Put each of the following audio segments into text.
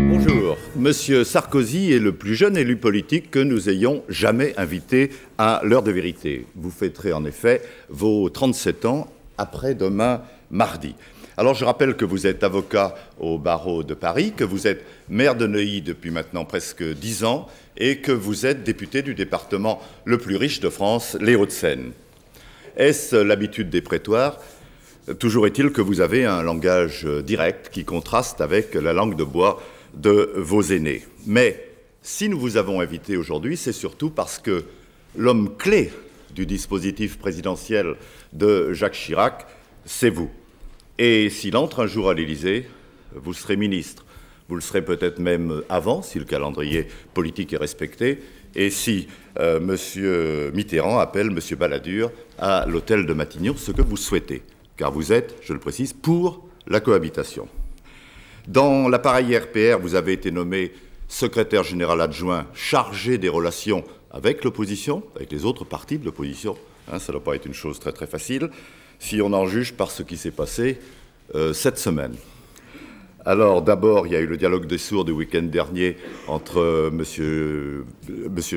Bonjour. Monsieur Sarkozy est le plus jeune élu politique que nous ayons jamais invité à l'heure de vérité. Vous fêterez en effet vos 37 ans après-demain mardi. Alors je rappelle que vous êtes avocat au barreau de Paris, que vous êtes maire de Neuilly depuis maintenant presque 10 ans et que vous êtes député du département le plus riche de France, les Hauts-de-Seine. Est-ce l'habitude des prétoires ? Toujours est-il que vous avez un langage direct qui contraste avec la langue de bois de vos aînés. Mais si nous vous avons invité aujourd'hui, c'est surtout parce que l'homme clé du dispositif présidentiel de Jacques Chirac, c'est vous. Et s'il entre un jour à l'Élysée, vous serez ministre. Vous le serez peut-être même avant, si le calendrier politique est respecté, et si M. Mitterrand appelle M. Balladur à l'hôtel de Matignon, ce que vous souhaitez, car vous êtes, je le précise, pour la cohabitation. Dans l'appareil RPR, vous avez été nommé secrétaire général adjoint chargé des relations avec l'opposition, avec les autres partis de l'opposition. Ça ne doit pas être une chose très très facile, si on en juge par ce qui s'est passé cette semaine. Alors d'abord, il y a eu le dialogue des sourds du week-end dernier entre monsieur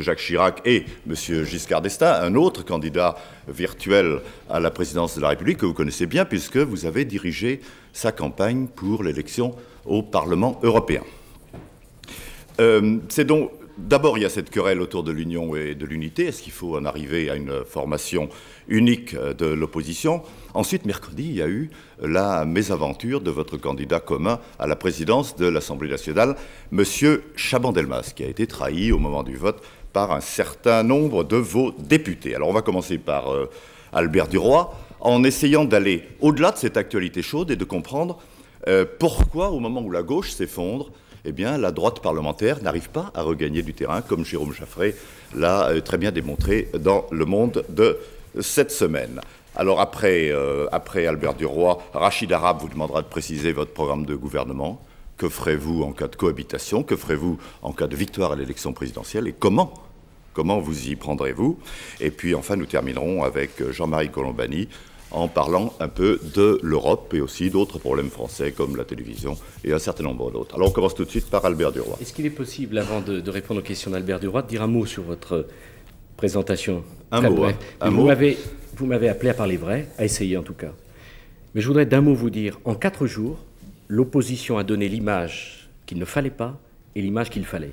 Jacques Chirac et monsieur Giscard d'Estaing, un autre candidat virtuel à la présidence de la République que vous connaissez bien puisque vous avez dirigé sa campagne pour l'élection au Parlement européen. C'est donc d'abord, il y a cette querelle autour de l'union et de l'unité. Est-ce qu'il faut en arriver à une formation unique de l'opposition? Ensuite, mercredi, il y a eu la mésaventure de votre candidat commun à la présidence de l'Assemblée nationale, M. Chaban-Delmas, qui a été trahi au moment du vote par un certain nombre de vos députés. Alors, on va commencer par Albert Duroy, en essayant d'aller au-delà de cette actualité chaude et de comprendre pourquoi, au moment où la gauche s'effondre, eh bien, la droite parlementaire n'arrive pas à regagner du terrain, comme Jérôme Jaffray l'a très bien démontré dans Le Monde de cette semaine. Alors, après Albert Duroy, Rachid Arabe vous demandera de préciser votre programme de gouvernement. Que ferez-vous en cas de cohabitation? Que ferez-vous en cas de victoire à l'élection présidentielle? Et comment vous y prendrez-vous? Et puis, enfin, nous terminerons avec Jean-Marie Colombani, en parlant un peu de l'Europe et aussi d'autres problèmes français comme la télévision et un certain nombre d'autres. Alors on commence tout de suite par Albert Duroy. Est-ce qu'il est possible, avant de répondre aux questions d'Albert Duroy, de dire un mot sur votre présentation? Un mot. Vous m'avez appelé à parler vrai, à essayer en tout cas. Mais je voudrais d'un mot vous dire, en 4 jours, l'opposition a donné l'image qu'il ne fallait pas et l'image qu'il fallait.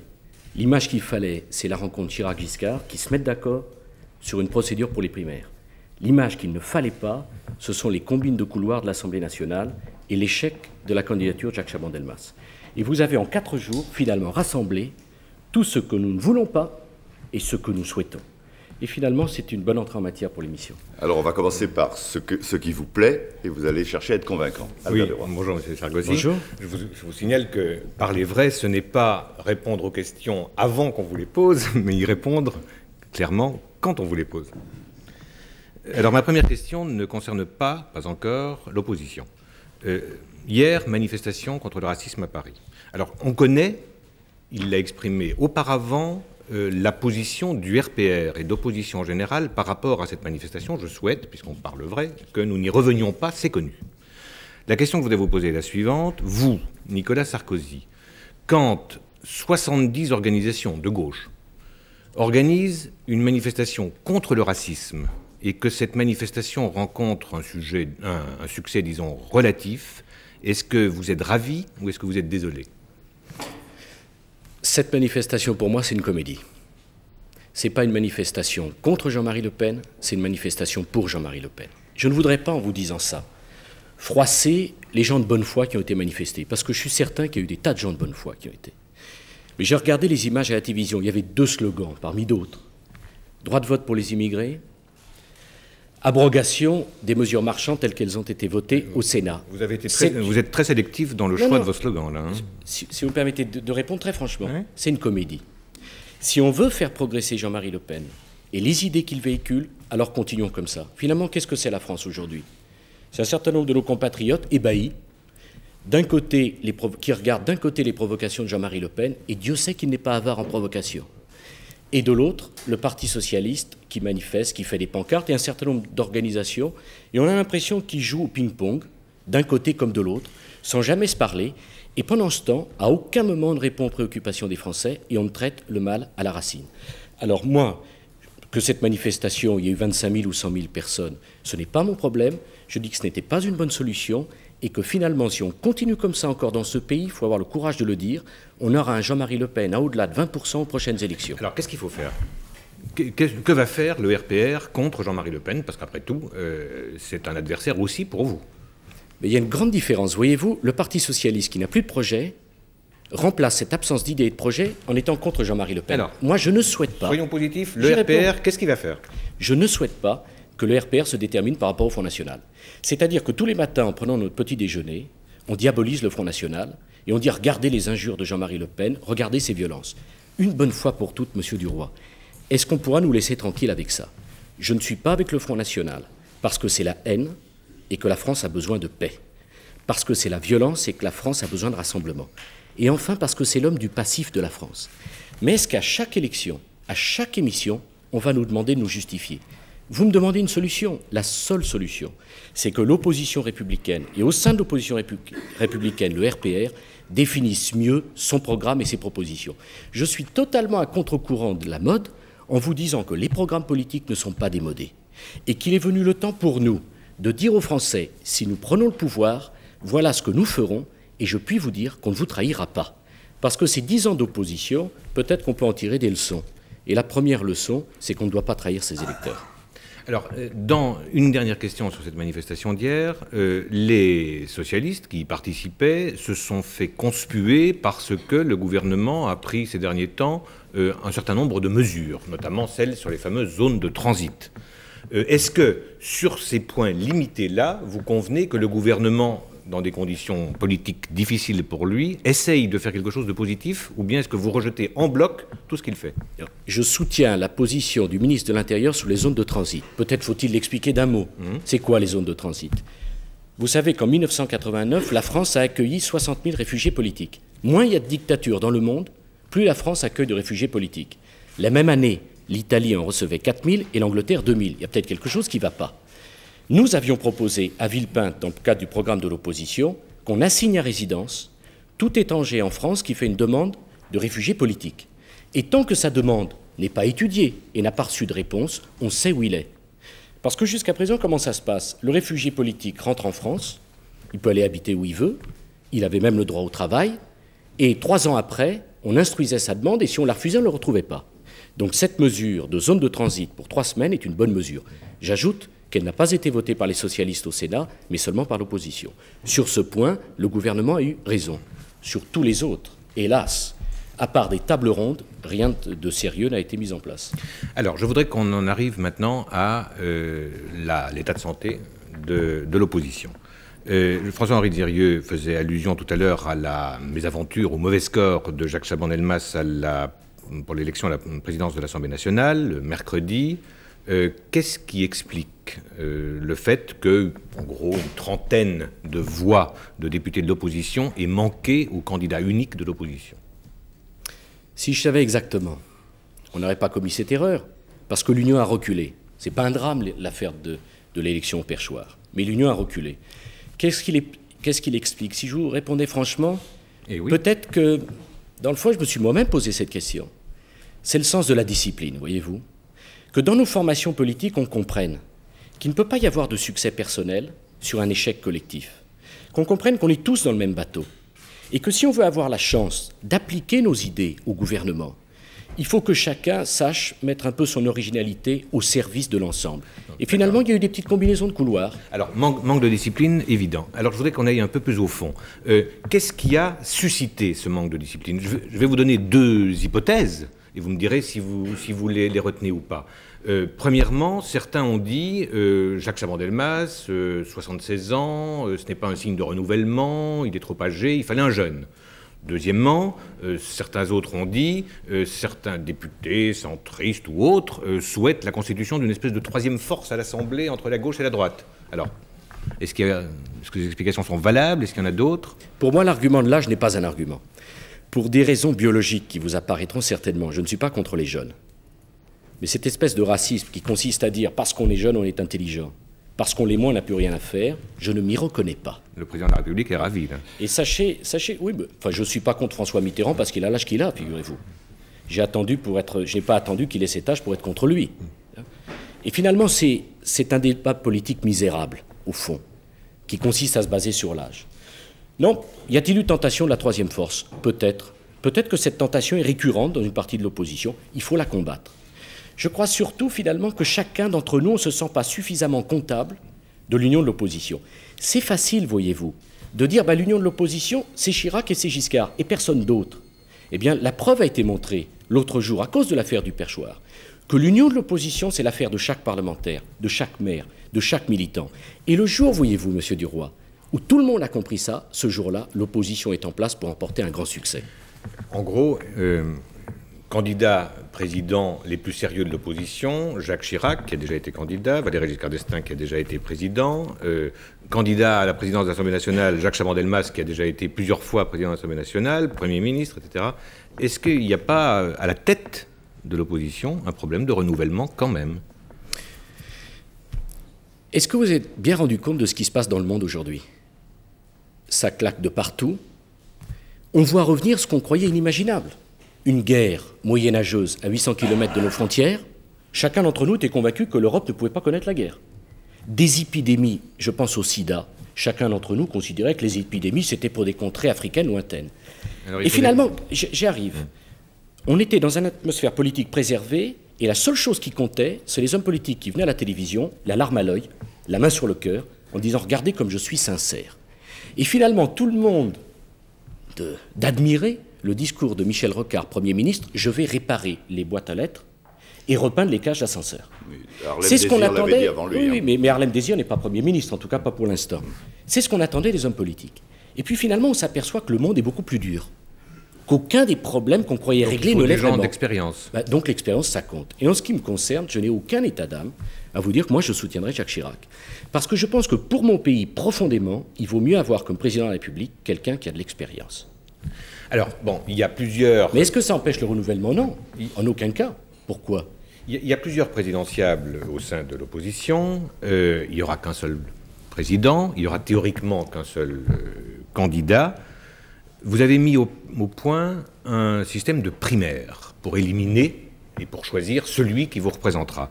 L'image qu'il fallait, c'est la rencontre Chirac-Giscard, qui se mettent d'accord sur une procédure pour les primaires. L'image qu'il ne fallait pas, ce sont les combines de couloirs de l'Assemblée nationale et l'échec de la candidature de Jacques Chaban-Delmas. Et vous avez en 4 jours, finalement, rassemblé tout ce que nous ne voulons pas et ce que nous souhaitons. Et finalement, c'est une bonne entrée en matière pour l'émission. Alors, on va commencer par ce qui vous plaît et vous allez chercher à être convaincant. Oui, bonjour M. Sarkozy. Bonjour. Je vous signale que parler vrai, ce n'est pas répondre aux questions avant qu'on vous les pose, mais y répondre clairement quand on vous les pose. Alors, ma première question ne concerne pas encore, l'opposition. Hier, manifestation contre le racisme à Paris. Alors, on connaît, il l'a exprimé auparavant, la position du RPR et d'opposition en général par rapport à cette manifestation. Je souhaite, puisqu'on parle vrai, que nous n'y revenions pas, c'est connu. La question que je voudrais vous poser est la suivante. Vous, Nicolas Sarkozy, quand 70 organisations de gauche organisent une manifestation contre le racisme et que cette manifestation rencontre un succès, disons, relatif, est-ce que vous êtes ravi ou est-ce que vous êtes désolé? Cette manifestation, pour moi, c'est une comédie. Ce n'est pas une manifestation contre Jean-Marie Le Pen, c'est une manifestation pour Jean-Marie Le Pen. Je ne voudrais pas, en vous disant ça, froisser les gens de bonne foi qui ont été manifestés, parce que je suis certain qu'il y a eu des tas de gens de bonne foi qui ont été. Mais j'ai regardé les images à la télévision, il y avait 2 slogans, parmi d'autres. Droit de vote pour les immigrés, abrogation des mesures marchandes telles qu'elles ont été votées au Sénat. Vous êtes très sélectif dans le choix de vos slogans, là. Hein. Si vous me permettez de répondre très franchement, oui. C'est une comédie. Si on veut faire progresser Jean-Marie Le Pen et les idées qu'il véhicule, alors continuons comme ça. Finalement, qu'est-ce que c'est la France aujourd'hui? C'est un certain nombre de nos compatriotes ébahis, qui regardent d'un côté les provocations de Jean-Marie Le Pen, et Dieu sait qu'il n'est pas avare en provocation. Et de l'autre, le Parti socialiste qui manifeste, qui fait des pancartes, et un certain nombre d'organisations. Et on a l'impression qu'ils jouent au ping-pong, d'un côté comme de l'autre, sans jamais se parler. Et pendant ce temps, à aucun moment on ne répond aux préoccupations des Français et on ne traite le mal à la racine. Alors moi, que cette manifestation, il y a eu 25 000 ou 100 000 personnes, ce n'est pas mon problème. Je dis que ce n'était pas une bonne solution et que finalement, si on continue comme ça encore dans ce pays, il faut avoir le courage de le dire, on aura un Jean-Marie Le Pen à au-delà de 20% aux prochaines élections. Alors, qu'est-ce qu'il faut faire ? Que va faire le RPR contre Jean-Marie Le Pen ? Parce qu'après tout, c'est un adversaire aussi pour vous. Mais il y a une grande différence. Voyez-vous, le Parti socialiste qui n'a plus de projet remplace cette absence d'idée et de projet en étant contre Jean-Marie Le Pen. Alors, moi, je ne souhaite pas... Soyons positifs, le RPR, qu'est-ce qu'il va faire ? Je ne souhaite pas que le RPR se détermine par rapport au Front National. C'est-à-dire que tous les matins, en prenant notre petit déjeuner, on diabolise le Front National et on dit « Regardez les injures de Jean-Marie Le Pen, regardez ses violences ». Une bonne fois pour toutes, Monsieur Duroy, est-ce qu'on pourra nous laisser tranquille avec ça ? Je ne suis pas avec le Front National parce que c'est la haine et que la France a besoin de paix. Parce que c'est la violence et que la France a besoin de rassemblement. Et enfin parce que c'est l'homme du passif de la France. Mais est-ce qu'à chaque élection, à chaque émission, on va nous demander de nous justifier ? Vous me demandez une solution. La seule solution, c'est que l'opposition républicaine, et au sein de l'opposition républicaine, le RPR, définisse mieux son programme et ses propositions. Je suis totalement à contre-courant de la mode en vous disant que les programmes politiques ne sont pas démodés et qu'il est venu le temps pour nous de dire aux Français, si nous prenons le pouvoir, voilà ce que nous ferons, et je puis vous dire qu'on ne vous trahira pas. Parce que ces 10 ans d'opposition, peut-être qu'on peut en tirer des leçons. Et la première leçon, c'est qu'on ne doit pas trahir ses électeurs. Alors, dans une dernière question sur cette manifestation d'hier, les socialistes qui y participaient se sont fait conspuer parce que le gouvernement a pris ces derniers temps un certain nombre de mesures, notamment celles sur les fameuses zones de transit. Est-ce que, sur ces points limités-là, vous convenez que le gouvernement, dans des conditions politiques difficiles pour lui, essaye de faire quelque chose de positif, ou bien est-ce que vous rejetez en bloc tout ce qu'il fait ? Je soutiens la position du ministre de l'Intérieur sur les zones de transit. Peut-être faut-il l'expliquer d'un mot. C'est quoi les zones de transit ? Vous savez qu'en 1989, la France a accueilli 60 000 réfugiés politiques. Moins il y a de dictatures dans le monde, plus la France accueille de réfugiés politiques. La même année, l'Italie en recevait 4 000 et l'Angleterre 2 000. Il y a peut-être quelque chose qui ne va pas. Nous avions proposé à Villepinte, dans le cadre du programme de l'opposition, qu'on assigne à résidence tout étranger en France qui fait une demande de réfugié politique. Et tant que sa demande n'est pas étudiée et n'a pas reçu de réponse, on sait où il est. Parce que jusqu'à présent, comment ça se passe ? Le réfugié politique rentre en France, il peut aller habiter où il veut, il avait même le droit au travail, et 3 ans après, on instruisait sa demande, et si on la refusait, on ne le retrouvait pas. Donc cette mesure de zone de transit pour 3 semaines est une bonne mesure. J'ajoute qu'elle n'a pas été votée par les socialistes au Sénat, mais seulement par l'opposition. Sur ce point, le gouvernement a eu raison. Sur tous les autres, hélas, à part des tables rondes, rien de sérieux n'a été mis en place. Alors, je voudrais qu'on en arrive maintenant à l'état de santé de l'opposition. François-Henri Dirieux faisait allusion tout à l'heure à la mésaventure, au mauvais score de Jacques Chaban-Delmas pour l'élection à la présidence de l'Assemblée nationale, le mercredi. Qu'est-ce qui explique le fait que, en gros, une trentaine de voix de députés de l'opposition aient manqué au candidat unique de l'opposition ? Si je savais exactement, on n'aurait pas commis cette erreur, parce que l'Union a reculé. Ce n'est pas un drame, l'affaire de l'élection au perchoir, mais l'Union a reculé. Qu'est-ce qu'il explique ? Si je vous répondais franchement, oui. Peut-être que, dans le fond, je me suis moi-même posé cette question. C'est le sens de la discipline, voyez-vous. Que dans nos formations politiques, on comprenne qu'il ne peut pas y avoir de succès personnel sur un échec collectif. Qu'on comprenne qu'on est tous dans le même bateau. Et que si on veut avoir la chance d'appliquer nos idées au gouvernement, il faut que chacun sache mettre un peu son originalité au service de l'ensemble. Et finalement, il y a eu des petites combinaisons de couloirs. Alors, manque de discipline, évident. Alors, je voudrais qu'on aille un peu plus au fond. Qu'est-ce qui a suscité ce manque de discipline ? Je vais vous donner 2 hypothèses, et vous me direz si vous les retenez ou pas. Premièrement, certains ont dit Jacques Chaban-Delmas, 76 ans, ce n'est pas un signe de renouvellement, il est trop âgé, il fallait un jeune. Deuxièmement, certains autres ont dit certains députés, centristes ou autres, souhaitent la constitution d'une espèce de 3e force à l'Assemblée entre la gauche et la droite. Alors, est-ce que les explications sont valables ? Est-ce qu'il y en a d'autres ? Pour moi, l'argument de l'âge n'est pas un argument. Pour des raisons biologiques qui vous apparaîtront certainement, je ne suis pas contre les jeunes. Mais cette espèce de racisme qui consiste à dire « parce qu'on est jeune, on est intelligent », parce qu'on l'est moins, on n'a plus rien à faire, je ne m'y reconnais pas. Le président de la République est ravi, là. Et sachez, oui, enfin, je ne suis pas contre François Mitterrand parce qu'il a l'âge qu'il a, figurez-vous. Je n'ai pas attendu qu'il ait cet âge pour être contre lui. Et finalement, c'est un débat politique misérable, au fond, qui consiste à se baser sur l'âge. Non, y a-t-il eu tentation de la troisième force? Peut-être. Peut-être que cette tentation est récurrente dans une partie de l'opposition. Il faut la combattre. Je crois surtout, finalement, que chacun d'entre nous ne se sent pas suffisamment comptable de l'union de l'opposition. C'est facile, voyez-vous, de dire l'union de l'opposition, c'est Chirac et c'est Giscard, et personne d'autre. Eh bien, la preuve a été montrée l'autre jour, à cause de l'affaire du perchoir, que l'union de l'opposition, c'est l'affaire de chaque parlementaire, de chaque maire, de chaque militant. Et le jour, voyez-vous, Monsieur Duroy, où tout le monde a compris ça, ce jour-là, l'opposition est en place pour emporter un grand succès. En gros, candidats présidents les plus sérieux de l'opposition, Jacques Chirac, qui a déjà été candidat, Valéry Giscard d'Estaing, qui a déjà été président, candidat à la présidence de l'Assemblée nationale, Jacques Chaban-Delmas, qui a déjà été plusieurs fois président de l'Assemblée nationale, Premier ministre, etc. Est-ce qu'il n'y a pas, à la tête de l'opposition, un problème de renouvellement quand même? Est-ce que vous êtes bien rendu compte de ce qui se passe dans le monde aujourd'hui? Ça claque de partout. On voit revenir ce qu'on croyait inimaginable. Une guerre moyenâgeuse à 800 km de nos frontières. Chacun d'entre nous était convaincu que l'Europe ne pouvait pas connaître la guerre. Des épidémies, je pense au sida. Chacun d'entre nous considérait que les épidémies, c'était pour des contrées africaines lointaines. Et finalement, j'y arrive. On était dans une atmosphère politique préservée, et la seule chose qui comptait, c'est les hommes politiques qui venaient à la télévision, la larme à l'œil, la main sur le cœur, en disant « Regardez comme je suis sincère ». Et finalement, tout le monde d'admirer le discours de Michel Rocard, Premier ministre, je vais réparer les boîtes à lettres et repeindre les cages d'ascenseurs. C'est ce qu'on attendait. Oui, mais Harlem Désir n'est pas Premier ministre, en tout cas pas pour l'instant. C'est ce qu'on attendait des hommes politiques. Et puis finalement, on s'aperçoit que le monde est beaucoup plus dur, qu'aucun des problèmes qu'on croyait régler ne l'est vraiment. Des gens d'expérience. Donc l'expérience, ça compte. Et en ce qui me concerne, je n'ai aucun état d'âme à vous dire que moi, je soutiendrai Jacques Chirac. Parce que je pense que pour mon pays, profondément, il vaut mieux avoir comme président de la République quelqu'un qui a de l'expérience. Alors, bon, il y a plusieurs... Mais est-ce que ça empêche le renouvellement? Non, en aucun cas. Pourquoi? Il y a plusieurs présidentiables au sein de l'opposition. Il n'y aura qu'un seul président. Il n'y aura théoriquement qu'un seul candidat. Vous avez mis au point un système de primaires pour éliminer et pour choisir celui qui vous représentera.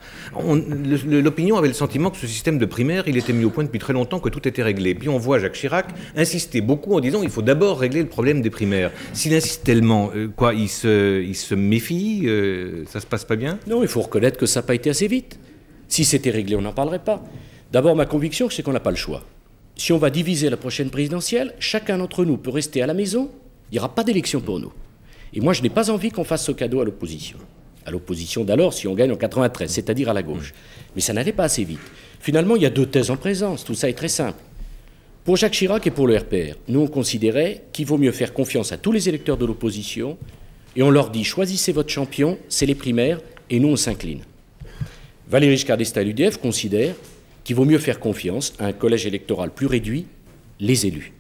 L'opinion avait le sentiment que ce système de primaires, il était mis au point depuis très longtemps, que tout était réglé. Puis on voit Jacques Chirac insister beaucoup en disant il faut d'abord régler le problème des primaires. S'il insiste tellement, il se méfie, ça se passe pas bien? Non, il faut reconnaître que ça n'a pas été assez vite. Si c'était réglé, on n'en parlerait pas. D'abord, ma conviction, c'est qu'on n'a pas le choix. Si on va diviser la prochaine présidentielle, chacun d'entre nous peut rester à la maison, il n'y aura pas d'élection pour nous. Et moi, je n'ai pas envie qu'on fasse ce cadeau à l'opposition. À l'opposition d'alors, si on gagne en 93, c'est-à-dire à la gauche. Mais ça n'allait pas assez vite. Finalement, il y a deux thèses en présence, tout ça est très simple. Pour Jacques Chirac et pour le RPR, nous, on considérait qu'il vaut mieux faire confiance à tous les électeurs de l'opposition, et on leur dit, choisissez votre champion, c'est les primaires, et nous, on s'incline. Valéry Giscard d'Estaing et l'UDF considèrent qu'il vaut mieux faire confiance à un collège électoral plus réduit, les élus.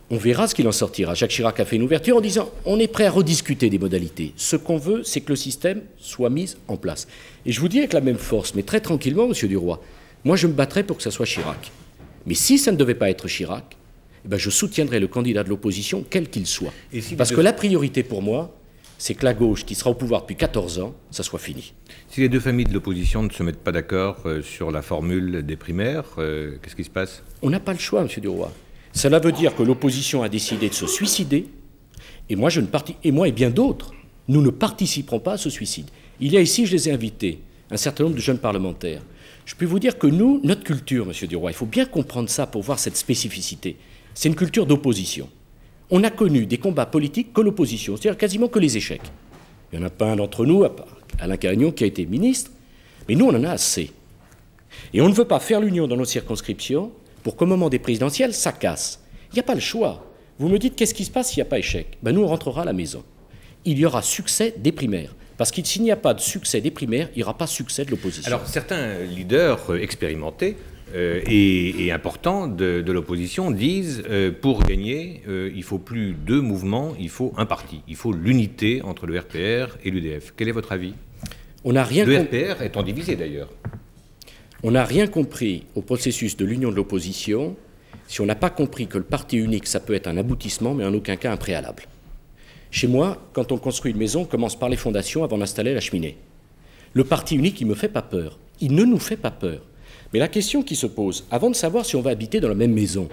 On verra ce qu'il en sortira. Jacques Chirac a fait une ouverture en disant « on est prêt à rediscuter des modalités. Ce qu'on veut, c'est que le système soit mis en place. » Et je vous dis avec la même force, mais très tranquillement, Monsieur Duroy, moi je me battrai pour que ça soit Chirac. Mais si ça ne devait pas être Chirac, eh ben, je soutiendrai le candidat de l'opposition, quel qu'il soit. Parce que la priorité pour moi, c'est que la gauche, qui sera au pouvoir depuis 14 ans, ça soit fini. Si les deux familles de l'opposition ne se mettent pas d'accord sur la formule des primaires, qu'est-ce qui se passe? On n'a pas le choix, Monsieur Duroy. Cela veut dire que l'opposition a décidé de se suicider, et moi et bien d'autres, nous ne participerons pas à ce suicide. Il y a ici, je les ai invités, un certain nombre de jeunes parlementaires. Je peux vous dire que nous, notre culture, Monsieur Duroy, il faut bien comprendre ça pour voir cette spécificité. C'est une culture d'opposition. On a connu des combats politiques que l'opposition, c'est-à-dire quasiment que les échecs. Il n'y en a pas un d'entre nous, à part Alain Carignon, qui a été ministre, mais nous, on en a assez. Et on ne veut pas faire l'union dans nos circonscriptions pour qu'au moment des présidentielles, ça casse. Il n'y a pas le choix. Vous me dites, qu'est-ce qui se passe s'il n'y a pas échec? Ben, nous, on rentrera à la maison. Il y aura succès des primaires. Parce que s'il n'y a pas de succès des primaires, il n'y aura pas succès de l'opposition. Alors, certains leaders expérimentés et importants de l'opposition disent pour gagner, il ne faut plus deux mouvements, il faut un parti. Il faut l'unité entre le RPR et l'UDF. Quel est votre avis? On n'a rien. Le RPR étant divisé, d'ailleurs. On n'a rien compris au processus de l'union de l'opposition si on n'a pas compris que le parti unique, ça peut être un aboutissement, mais en aucun cas un préalable. Chez moi, quand on construit une maison, on commence par les fondations avant d'installer la cheminée. Le parti unique, il ne me fait pas peur. Il ne nous fait pas peur. Mais la question qui se pose, avant de savoir si on va habiter dans la même maison,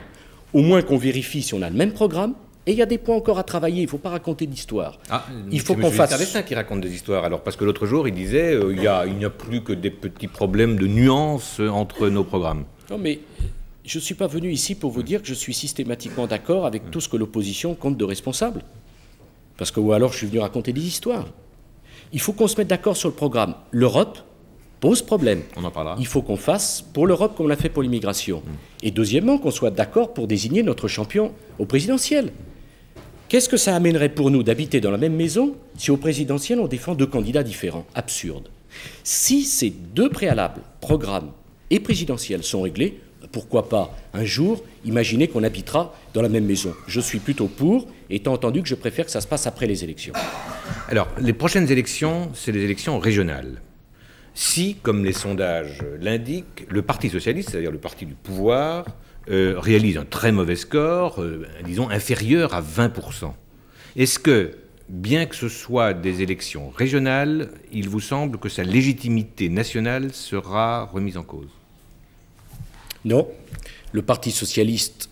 au moins qu'on vérifie si on a le même programme, et il y a des points encore à travailler, il ne faut pas raconter d'histoire. Il faut qu'on fasse... C'est Giscard d'Estaing qui raconte des histoires, alors, parce que l'autre jour, il disait il n'y a plus que des petits problèmes de nuances entre nos programmes. Non, mais je ne suis pas venu ici pour vous dire que je suis systématiquement d'accord avec tout ce que l'opposition compte de responsable. Parce que, ou alors, je suis venu raconter des histoires. Il faut qu'on se mette d'accord sur le programme. L'Europe pose problème. On en parlera. Il faut qu'on fasse pour l'Europe comme on l'a fait pour l'immigration. Et deuxièmement, qu'on soit d'accord pour désigner notre champion au présidentiel. Qu'est-ce que ça amènerait pour nous d'habiter dans la même maison si au présidentiel on défend deux candidats différents? Absurde. Si ces deux préalables, programme et présidentiel, sont réglés, pourquoi pas un jour imaginer qu'on habitera dans la même maison? Je suis plutôt pour, étant entendu que je préfère que ça se passe après les élections. Alors, les prochaines élections, c'est les élections régionales. Si, comme les sondages l'indiquent, le Parti socialiste, c'est-à-dire le parti du pouvoir, réalise un très mauvais score, disons inférieur à 20%. Est-ce que, bien que ce soit des élections régionales, il vous semble que sa légitimité nationale sera remise en cause? Non. Le Parti socialiste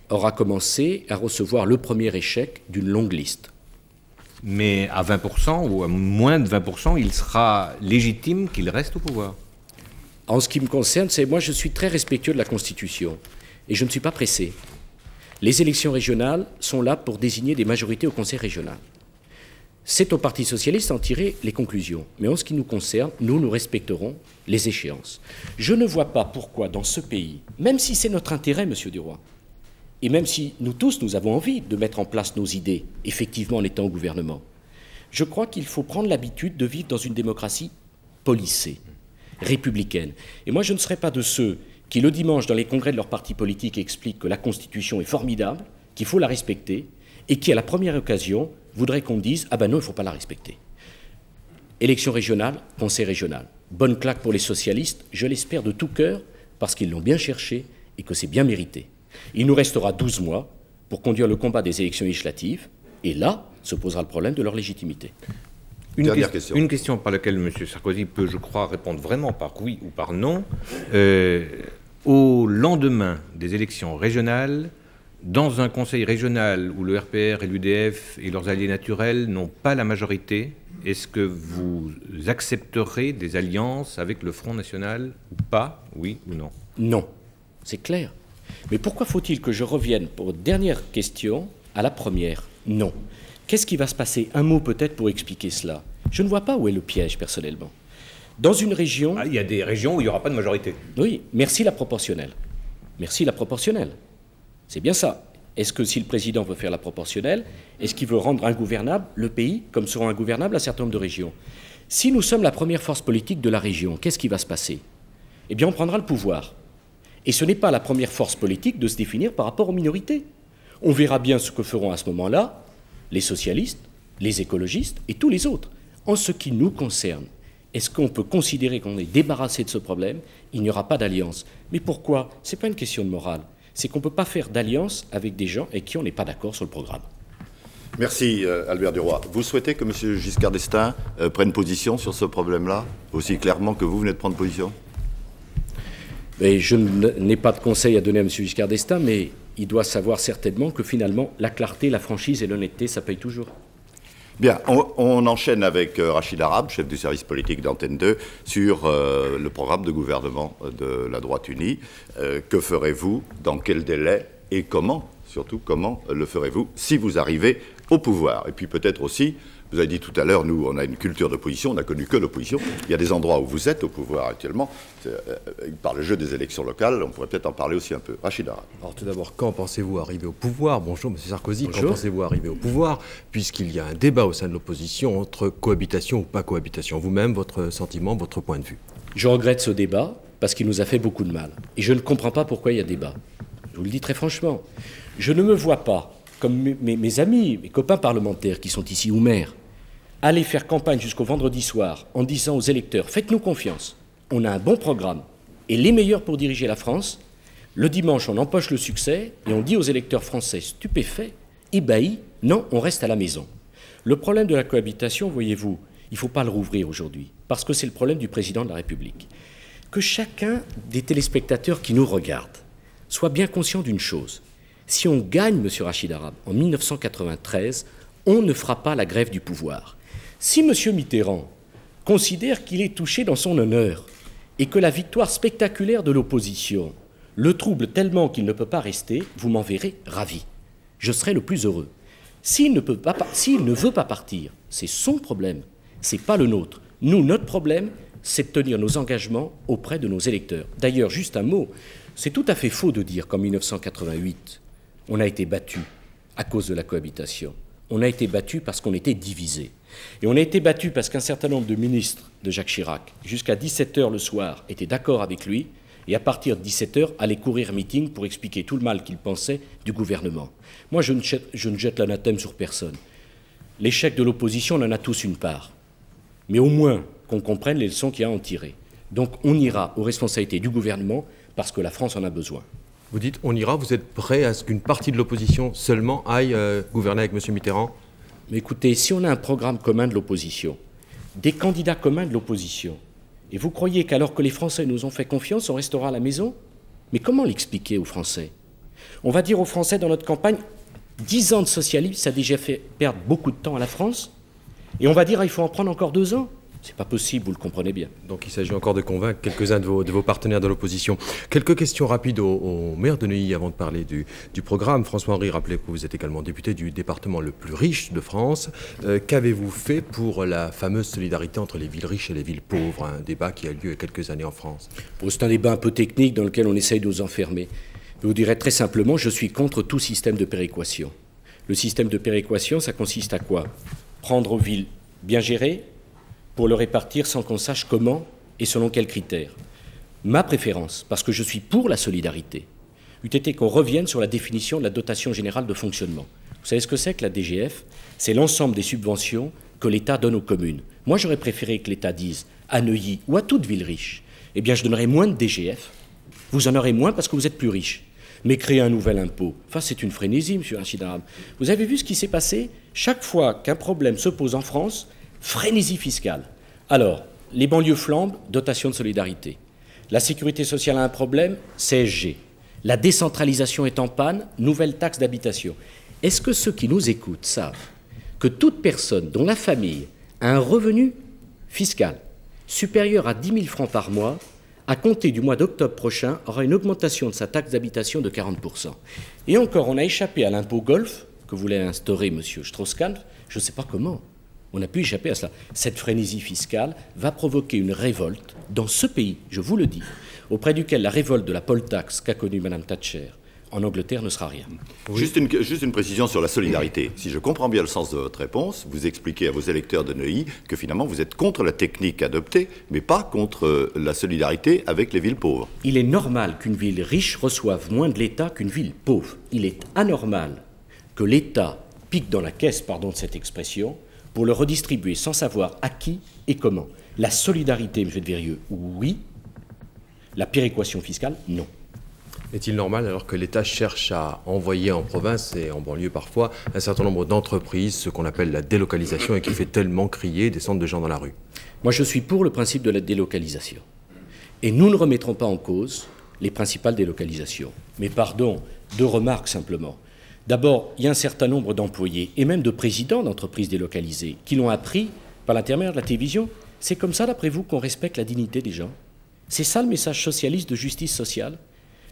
aura commencé à recevoir le premier échec d'une longue liste. Mais à 20% ou à moins de 20%, il sera légitime qu'il reste au pouvoir? En ce qui me concerne, moi je suis très respectueux de la Constitution et je ne suis pas pressé. Les élections régionales sont là pour désigner des majorités au Conseil régional. C'est au Parti socialiste d'en tirer les conclusions. Mais en ce qui nous concerne, nous respecterons les échéances. Je ne vois pas pourquoi dans ce pays, même si c'est notre intérêt, Monsieur Duroy, et même si nous tous, nous avons envie de mettre en place nos idées, effectivement en étant au gouvernement, je crois qu'il faut prendre l'habitude de vivre dans une démocratie policée, républicaine. Et moi, je ne serai pas de ceux qui, le dimanche, dans les congrès de leur parti politique, expliquent que la Constitution est formidable, qu'il faut la respecter, et qui, à la première occasion, voudraient qu'on dise « Ah ben non, il ne faut pas la respecter ». Élection régionale, conseil régional. Bonne claque pour les socialistes, je l'espère de tout cœur, parce qu'ils l'ont bien cherché et que c'est bien mérité. Il nous restera 12 mois pour conduire le combat des élections législatives, et là se posera le problème de leur légitimité. Une question par laquelle M. Sarkozy peut, je crois, répondre vraiment par oui ou par non. Au lendemain des élections régionales, dans un conseil régional où le RPR et l'UDF et leurs alliés naturels n'ont pas la majorité, est-ce que vous accepterez des alliances avec le Front National ou pas, oui ou non? Non, c'est clair. Mais pourquoi faut-il que je revienne pour une dernière question à la première? Non. Qu'est-ce qui va se passer? Un mot peut-être pour expliquer cela. Je ne vois pas où est le piège, personnellement. Dans une région... il y a des régions où il n'y aura pas de majorité. Oui, merci la proportionnelle. Merci la proportionnelle. C'est bien ça. Est-ce que si le président veut faire la proportionnelle, est-ce qu'il veut rendre ingouvernable le pays, comme seront ingouvernables un certain nombre de régions? Si nous sommes la première force politique de la région, qu'est-ce qui va se passer? Eh bien, on prendra le pouvoir. Et ce n'est pas la première force politique de se définir par rapport aux minorités. On verra bien ce que feront à ce moment-là les socialistes, les écologistes et tous les autres. En ce qui nous concerne, est-ce qu'on peut considérer qu'on est débarrassé de ce problème? Il n'y aura pas d'alliance. Mais pourquoi? Ce n'est pas une question de morale. C'est qu'on ne peut pas faire d'alliance avec des gens avec qui on n'est pas d'accord sur le programme. Merci Albert Duroy. Vous souhaitez que M. Giscard d'Estaing prenne position sur ce problème-là, aussi clairement que vous venez de prendre position? Et je n'ai pas de conseil à donner à M. Giscard d'Estaing, mais il doit savoir certainement que finalement, la clarté, la franchise et l'honnêteté, ça paye toujours. Bien, on enchaîne avec Rachid Arabe, chef du service politique d'Antenne 2, sur le programme de gouvernement de la droite unie. Que ferez-vous? Dans quel délai? Et comment? Surtout, comment le ferez-vous si vous arrivez au pouvoir? Et puis peut-être aussi, vous avez dit tout à l'heure, nous, on a une culture d'opposition, on n'a connu que l'opposition. Il y a des endroits où vous êtes au pouvoir actuellement. Par le jeu des élections locales, on pourrait peut-être en parler aussi un peu. Rachid Arabe. Alors tout d'abord, quand pensez-vous arriver au pouvoir? Bonjour, M. Sarkozy. Bonjour. Quand pensez-vous arriver au pouvoir? Puisqu'il y a un débat au sein de l'opposition entre cohabitation ou pas cohabitation. Vous-même, votre sentiment, votre point de vue? Je regrette ce débat parce qu'il nous a fait beaucoup de mal. Et je ne comprends pas pourquoi il y a débat. Je vous le dis très franchement. Je ne me vois pas, comme mes amis, mes copains parlementaires qui sont ici ou maires, aller faire campagne jusqu'au vendredi soir en disant aux électeurs « Faites-nous confiance, on a un bon programme, et les meilleurs pour diriger la France. Le dimanche, on empoche le succès et on dit aux électeurs français stupéfaits, ébahis, non, on reste à la maison. Le problème de la cohabitation, voyez-vous, il ne faut pas le rouvrir aujourd'hui, parce que c'est le problème du président de la République. Que chacun des téléspectateurs qui nous regardent soit bien conscient d'une chose. Si on gagne, M. Rachid Arabe, en 1993, on ne fera pas la grève du pouvoir. Si M. Mitterrand considère qu'il est touché dans son honneur et que la victoire spectaculaire de l'opposition le trouble tellement qu'il ne peut pas rester, vous m'en verrez ravi. Je serai le plus heureux. S'il ne veut pas partir, c'est son problème, ce n'est pas le nôtre. Nous, notre problème, c'est de tenir nos engagements auprès de nos électeurs. D'ailleurs, juste un mot, c'est tout à fait faux de dire qu'en 1988, on a été battu à cause de la cohabitation. On a été battu parce qu'on était divisés. Et on a été battu parce qu'un certain nombre de ministres de Jacques Chirac, jusqu'à 17h le soir, étaient d'accord avec lui, et à partir de 17h, allaient courir meeting pour expliquer tout le mal qu'ils pensaient du gouvernement. Moi, je ne jette l'anathème sur personne. L'échec de l'opposition, on en a tous une part. Mais au moins qu'on comprenne les leçons qu'il y a à en tirer. Donc on ira aux responsabilités du gouvernement parce que la France en a besoin. Vous dites on ira, vous êtes prêt à ce qu'une partie de l'opposition seulement aille gouverner avec M. Mitterrand? Mais écoutez, si on a un programme commun de l'opposition, des candidats communs de l'opposition, et vous croyez qu'alors que les Français nous ont fait confiance, on restera à la maison? Mais comment l'expliquer aux Français? On va dire aux Français dans notre campagne, 10 ans de socialisme, ça a déjà fait perdre beaucoup de temps à la France, et on va dire il faut en prendre encore 2 ans. C'est pas possible, vous le comprenez bien. Donc il s'agit encore de convaincre quelques-uns de vos partenaires de l'opposition. Quelques questions rapides au maire de Neuilly avant de parler du programme. François-Henri, rappelez que vous êtes également député du département le plus riche de France. Qu'avez-vous fait pour la fameuse solidarité entre les villes riches et les villes pauvres? Un débat qui a lieu il y a quelques années en France. C'est un débat un peu technique dans lequel on essaye de nous enfermer. Je vous dirais très simplement, je suis contre tout système de péréquation. Le système de péréquation, ça consiste à quoi? Prendre aux villes bien gérées, pour le répartir sans qu'on sache comment et selon quels critères. Ma préférence, parce que je suis pour la solidarité, eût été qu'on revienne sur la définition de la dotation générale de fonctionnement. Vous savez ce que c'est que la DGF? C'est l'ensemble des subventions que l'État donne aux communes. Moi, j'aurais préféré que l'État dise à Neuilly ou à toute ville riche, eh bien, je donnerai moins de DGF. Vous en aurez moins parce que vous êtes plus riche. Mais créer un nouvel impôt, enfin, c'est une frénésie, M. Rachid Arabe. Vous avez vu ce qui s'est passé? Chaque fois qu'un problème se pose en France, frénésie fiscale. Alors, les banlieues flambent, dotation de solidarité. La sécurité sociale a un problème, CSG. La décentralisation est en panne, nouvelle taxe d'habitation. Est-ce que ceux qui nous écoutent savent que toute personne dont la famille a un revenu fiscal supérieur à 10 000 francs par mois, à compter du mois d'octobre prochain, aura une augmentation de sa taxe d'habitation de 40%. Et encore, on a échappé à l'impôt golf que voulait instaurer M. Strauss-Kahn, je ne sais pas comment. On a pu échapper à cela. Cette frénésie fiscale va provoquer une révolte dans ce pays, je vous le dis, auprès duquel la révolte de la poll tax qu'a connue Mme Thatcher en Angleterre ne sera rien. Oui. Juste une précision sur la solidarité. Si je comprends bien le sens de votre réponse, vous expliquez à vos électeurs de Neuilly que finalement vous êtes contre la technique adoptée, mais pas contre la solidarité avec les villes pauvres. Il est normal qu'une ville riche reçoive moins de l'État qu'une ville pauvre. Il est anormal que l'État pique dans la caisse, pardon de cette expression, pour le redistribuer sans savoir à qui et comment. La solidarité, M. de Vérieux, oui. La péréquation fiscale, non. Est-il normal, alors que l'État cherche à envoyer en province et en banlieue parfois un certain nombre d'entreprises, ce qu'on appelle la délocalisation et qui fait tellement crier des centaines de gens dans la rue? Moi, je suis pour le principe de la délocalisation. Et nous ne remettrons pas en cause les principales délocalisations. Mais pardon, 2 remarques simplement. D'abord, il y a un certain nombre d'employés et même de présidents d'entreprises délocalisées qui l'ont appris par l'intermédiaire de la télévision. C'est comme ça, d'après vous, qu'on respecte la dignité des gens? C'est ça le message socialiste de justice sociale?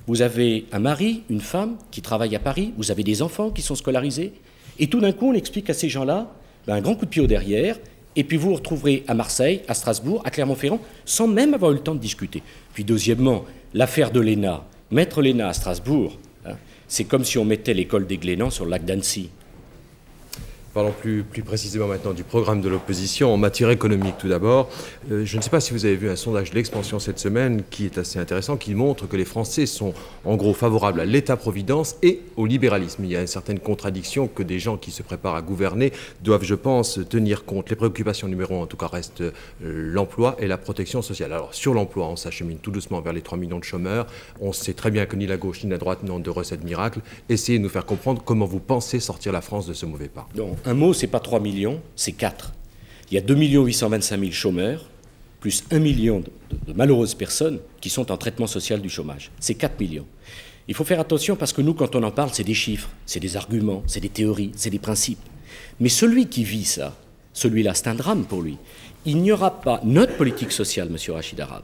Vous avez un mari, une femme qui travaille à Paris, vous avez des enfants qui sont scolarisés, et tout d'un coup, on explique à ces gens-là un grand coup de pied au derrière, et puis vous vous retrouverez à Marseille, à Strasbourg, à Clermont-Ferrand, sans même avoir eu le temps de discuter. Puis deuxièmement, l'affaire de l'ENA. Mettre l'ENA à Strasbourg, c'est comme si on mettait l'école des Glénans sur le lac d'Annecy. Parlons plus précisément maintenant du programme de l'opposition en matière économique tout d'abord. Je ne sais pas si vous avez vu un sondage de l'Expansion cette semaine qui est assez intéressant, qui montre que les Français sont en gros favorables à l'État-providence et au libéralisme. Il y a une certaine contradiction que des gens qui se préparent à gouverner doivent, je pense, tenir compte. Les préoccupations numéro 1 en tout cas restent l'emploi et la protection sociale. Alors sur l'emploi, on s'achemine tout doucement vers les 3 millions de chômeurs. On sait très bien que ni la gauche ni la droite n'ont de recettes miracles. Essayez de nous faire comprendre comment vous pensez sortir la France de ce mauvais pas. Non. Un mot, c'est pas 3 millions, c'est 4. Il y a 2 825 000 chômeurs, plus 1 million de malheureuses personnes qui sont en traitement social du chômage. C'est 4 millions. Il faut faire attention parce que nous, quand on en parle, c'est des chiffres, c'est des arguments, c'est des théories, c'est des principes. Mais celui qui vit ça, celui-là, c'est un drame pour lui. Il n'y aura pas... Notre politique sociale, monsieur Rachid Arabe,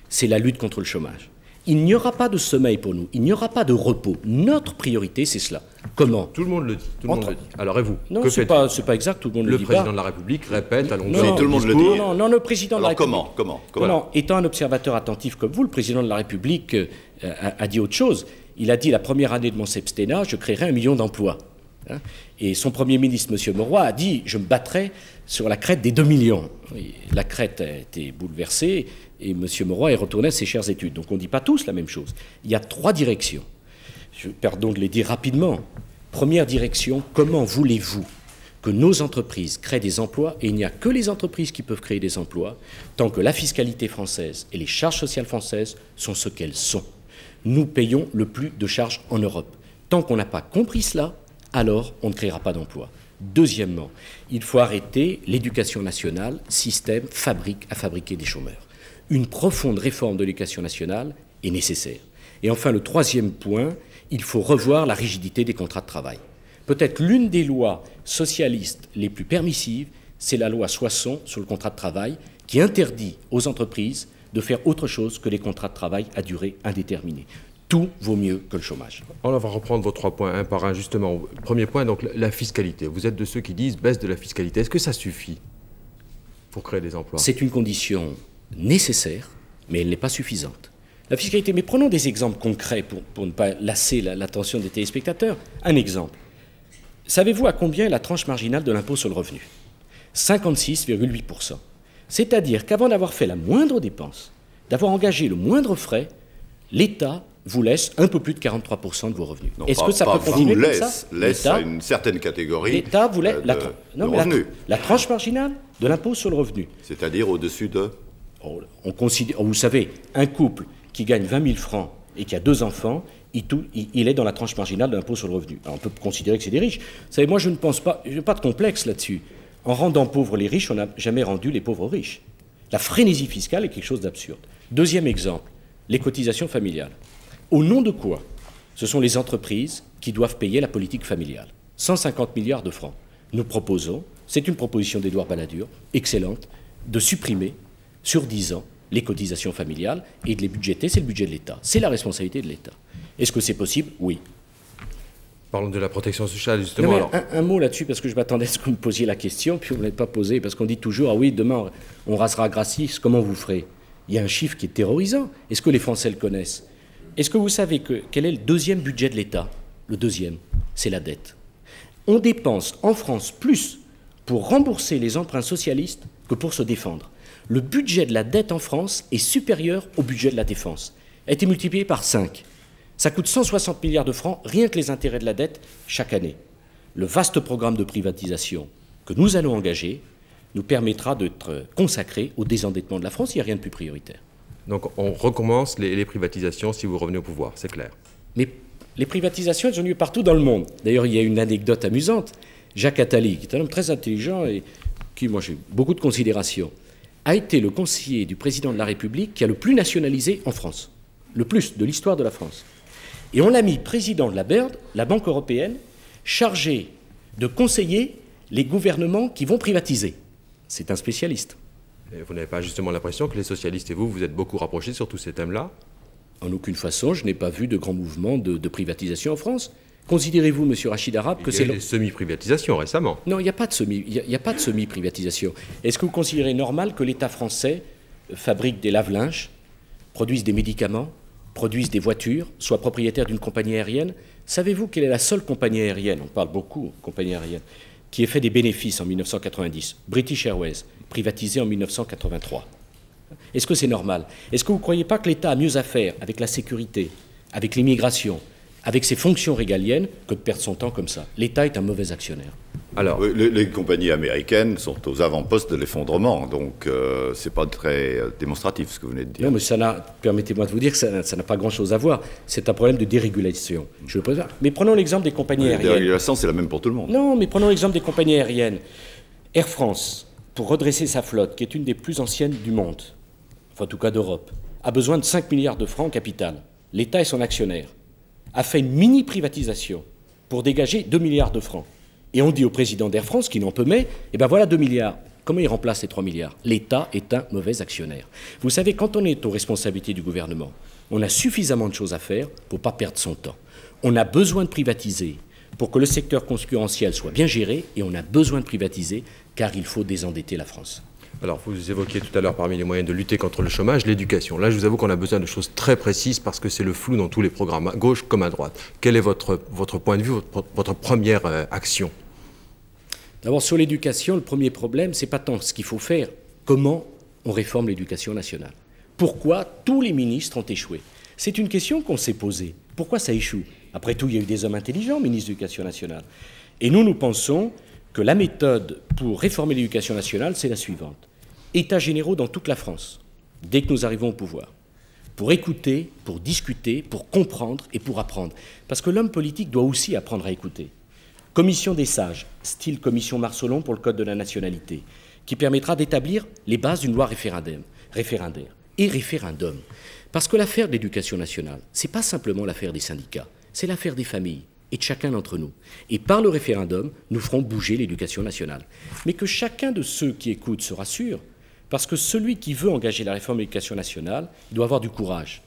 c'est la lutte contre le chômage. Il n'y aura pas de sommeil pour nous, il n'y aura pas de repos. Notre priorité, c'est cela. Comment? Tout le monde le dit. Tout le monde le dit. Alors, et vous? Non, c'est pas exact, tout le monde le dit pas. Le président de la République répète à longueur. Non, tout le monde le dit. Non, le président de la République... Comment Non, étant un observateur attentif comme vous, le président de la République a dit autre chose. Il a dit, la première année de mon septennat, je créerai 1 million d'emplois. Hein, et son Premier ministre, M. Mauroy, a dit, je me battrai sur la crête des 2 millions. Et la crête a été bouleversée et M. Mauroy est retourné à ses chères études. Donc on ne dit pas tous la même chose. Il y a 3 directions. Pardon de les dire rapidement. Première direction, comment voulez-vous que nos entreprises créent des emplois? Et il n'y a que les entreprises qui peuvent créer des emplois tant que la fiscalité française et les charges sociales françaises sont ce qu'elles sont. Nous payons le plus de charges en Europe. Tant qu'on n'a pas compris cela, alors on ne créera pas d'emplois. Deuxièmement, il faut arrêter l'éducation nationale, système à fabriquer des chômeurs. Une profonde réforme de l'éducation nationale est nécessaire. Et enfin, le troisième point, il faut revoir la rigidité des contrats de travail. Peut-être l'une des lois socialistes les plus permissives, c'est la loi Soisson sur le contrat de travail, qui interdit aux entreprises de faire autre chose que les contrats de travail à durée indéterminée. Tout vaut mieux que le chômage. On va reprendre vos 3 points un par un, justement. Premier point, donc la fiscalité. Vous êtes de ceux qui disent baisse de la fiscalité. Est-ce que ça suffit pour créer des emplois? C'est une condition nécessaire, mais elle n'est pas suffisante. La fiscalité, mais prenons des exemples concrets pour ne pas lasser l'attention des téléspectateurs. Un exemple. Savez-vous à combien est la tranche marginale de l'impôt sur le revenu? 56,8%. C'est-à-dire qu'avant d'avoir fait la moindre dépense, d'avoir engagé le moindre frais, l'État vous laisse un peu plus de 43% de vos revenus. Est-ce que ça peut continuer comme ça? Laisse à une certaine catégorie l'État vous laisse de revenus. La tranche marginale de l'impôt sur le revenu. C'est-à-dire au-dessus de... On considère, vous savez, un couple qui gagne 20 000 francs et qui a 2 enfants, il est dans la tranche marginale de l'impôt sur le revenu. Alors on peut considérer que c'est des riches. Vous savez, moi je ne pense pas, je n'ai pas de complexe là-dessus. En rendant pauvres les riches, on n'a jamais rendu les pauvres riches. La frénésie fiscale est quelque chose d'absurde. Deuxième exemple, les cotisations familiales. Au nom de quoi? Ce sont les entreprises qui doivent payer la politique familiale. 150 milliards de francs. Nous proposons, c'est une proposition d'Édouard Balladur, excellente, de supprimer sur 10 ans les cotisations familiales et de les budgéter, c'est le budget de l'État. C'est la responsabilité de l'État. Est-ce que c'est possible? Oui. Parlons de la protection sociale, justement. Non, un mot là-dessus, parce que je m'attendais à ce que vous me posiez la question, puis vous ne l'avez pas posée, parce qu'on dit toujours, ah oui, demain, on rasera Gracis, comment vous ferez? Il y a un chiffre qui est terrorisant. Est-ce que les Français le connaissent? Est-ce que vous savez quel est le deuxième budget de l'État? Le deuxième, c'est la dette. On dépense en France plus pour rembourser les emprunts socialistes que pour se défendre. Le budget de la dette en France est supérieur au budget de la défense. Il a été multiplié par 5. Ça coûte 160 milliards de francs, rien que les intérêts de la dette, chaque année. Le vaste programme de privatisation que nous allons engager nous permettra d'être consacrés au désendettement de la France. Il n'y a rien de plus prioritaire. Donc on recommence les privatisations si vous revenez au pouvoir, c'est clair. Mais les privatisations, elles ont lieu partout dans le monde. D'ailleurs, il y a une anecdote amusante. Jacques Attali, qui est un homme très intelligent et qui, moi, j'ai beaucoup de considération, a été le conseiller du président de la République qui a le plus nationalisé en France. Le plus de l'histoire de la France. Et on l'a mis président de la BERD, la Banque européenne, chargé de conseiller les gouvernements qui vont privatiser. C'est un spécialiste. Et vous n'avez pas justement l'impression que les socialistes et vous, vous êtes beaucoup rapprochés sur tous ces thèmes-là? En aucune façon, je n'ai pas vu de grands mouvements de privatisation en France. Considérez-vous, M. Rachid Arabe, que c'est... Il y a eu des semi-privatisations récemment. Non, il n'y a pas de semi-privatisation. Est-ce que vous considérez normal que l'État français fabrique des lave-linges, produise des médicaments, produise des voitures, soit propriétaire d'une compagnie aérienne? Savez-vous quelle est la seule compagnie aérienne? On parle beaucoup de compagnie aérienne. qui ait fait des bénéfices en 1990, British Airways, privatisé en 1983. Est-ce que c'est normal? Est-ce que vous ne croyez pas que l'État a mieux à faire avec la sécurité, avec l'immigration, avec ses fonctions régaliennes, que de perdre son temps comme ça? L'État est un mauvais actionnaire. Alors, les compagnies américaines sont aux avant-postes de l'effondrement, donc c'est pas très démonstratif ce que vous venez de dire. Non, mais permettez-moi de vous dire que ça n'a pas grand-chose à voir. C'est un problème de dérégulation. Je le préfère. Mais prenons l'exemple des compagnies aériennes. La dérégulation, c'est la même pour tout le monde. Non, mais prenons l'exemple des compagnies aériennes. Air France, pour redresser sa flotte, qui est une des plus anciennes du monde, enfin en tout cas d'Europe, a besoin de 5 milliards de francs en capital. L'État est son actionnaire. A fait une mini-privatisation pour dégager 2 milliards de francs. Et on dit au président d'Air France, qui n'en peut mais, eh bien voilà 2 milliards. Comment il remplace ces 3 milliards? L'État est un mauvais actionnaire. Vous savez, quand on est aux responsabilités du gouvernement, on a suffisamment de choses à faire pour ne pas perdre son temps. On a besoin de privatiser pour que le secteur concurrentiel soit bien géré, et on a besoin de privatiser car il faut désendetter la France. Alors, vous évoquiez tout à l'heure parmi les moyens de lutter contre le chômage, l'éducation. Là, je vous avoue qu'on a besoin de choses très précises parce que c'est le flou dans tous les programmes, à gauche comme à droite. Quel est votre point de vue, votre première action? D'abord, sur l'éducation, le premier problème, c'est pas tant ce qu'il faut faire, comment on réforme l'éducation nationale. Pourquoi tous les ministres ont échoué? C'est une question qu'on s'est posée. Pourquoi ça échoue? Après tout, il y a eu des hommes intelligents, ministres de l'Éducation nationale. Et nous pensons que la méthode pour réformer l'éducation nationale, c'est la suivante. États généraux dans toute la France, dès que nous arrivons au pouvoir, pour écouter, pour discuter, pour comprendre et pour apprendre. Parce que l'homme politique doit aussi apprendre à écouter. Commission des sages, style commission Marceau-Long pour le Code de la nationalité, qui permettra d'établir les bases d'une loi référendaire et référendum. Parce que l'affaire de l'éducation nationale, ce n'est pas simplement l'affaire des syndicats, c'est l'affaire des familles et de chacun d'entre nous. Et par le référendum, nous ferons bouger l'éducation nationale. Mais que chacun de ceux qui écoutent se rassure, parce que celui qui veut engager la réforme de l'éducation nationale, il doit avoir du courage.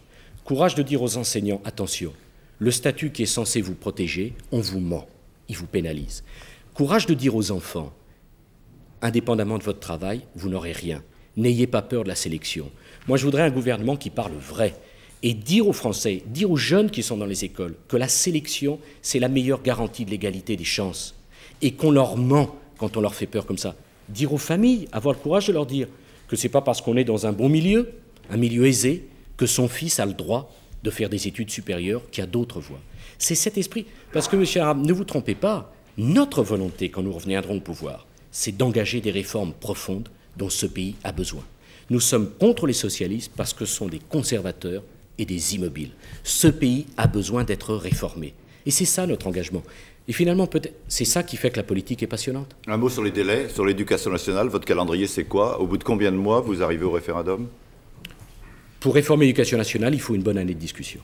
Courage de dire aux enseignants, attention, le statut qui est censé vous protéger, on vous ment, il vous pénalise. Courage de dire aux enfants, indépendamment de votre travail, vous n'aurez rien. N'ayez pas peur de la sélection. Moi, je voudrais un gouvernement qui parle vrai et dire aux Français, dire aux jeunes qui sont dans les écoles que la sélection, c'est la meilleure garantie de l'égalité des chances et qu'on leur ment quand on leur fait peur comme ça. Dire aux familles, avoir le courage de leur dire que ce n'est pas parce qu'on est dans un bon milieu, un milieu aisé, que son fils a le droit de faire des études supérieures, qu'il y a d'autres voies. C'est cet esprit. Parce que, M. Arabe, ne vous trompez pas, notre volonté, quand nous reviendrons au pouvoir, c'est d'engager des réformes profondes dont ce pays a besoin. Nous sommes contre les socialistes parce que ce sont des conservateurs et des immobiles. Ce pays a besoin d'être réformé. Et c'est ça notre engagement. Et finalement, peut-être, c'est ça qui fait que la politique est passionnante. Un mot sur les délais, sur l'éducation nationale. Votre calendrier, c'est quoi? Au bout de combien de mois vous arrivez au référendum? Pour réformer l'éducation nationale, il faut une bonne année de discussion.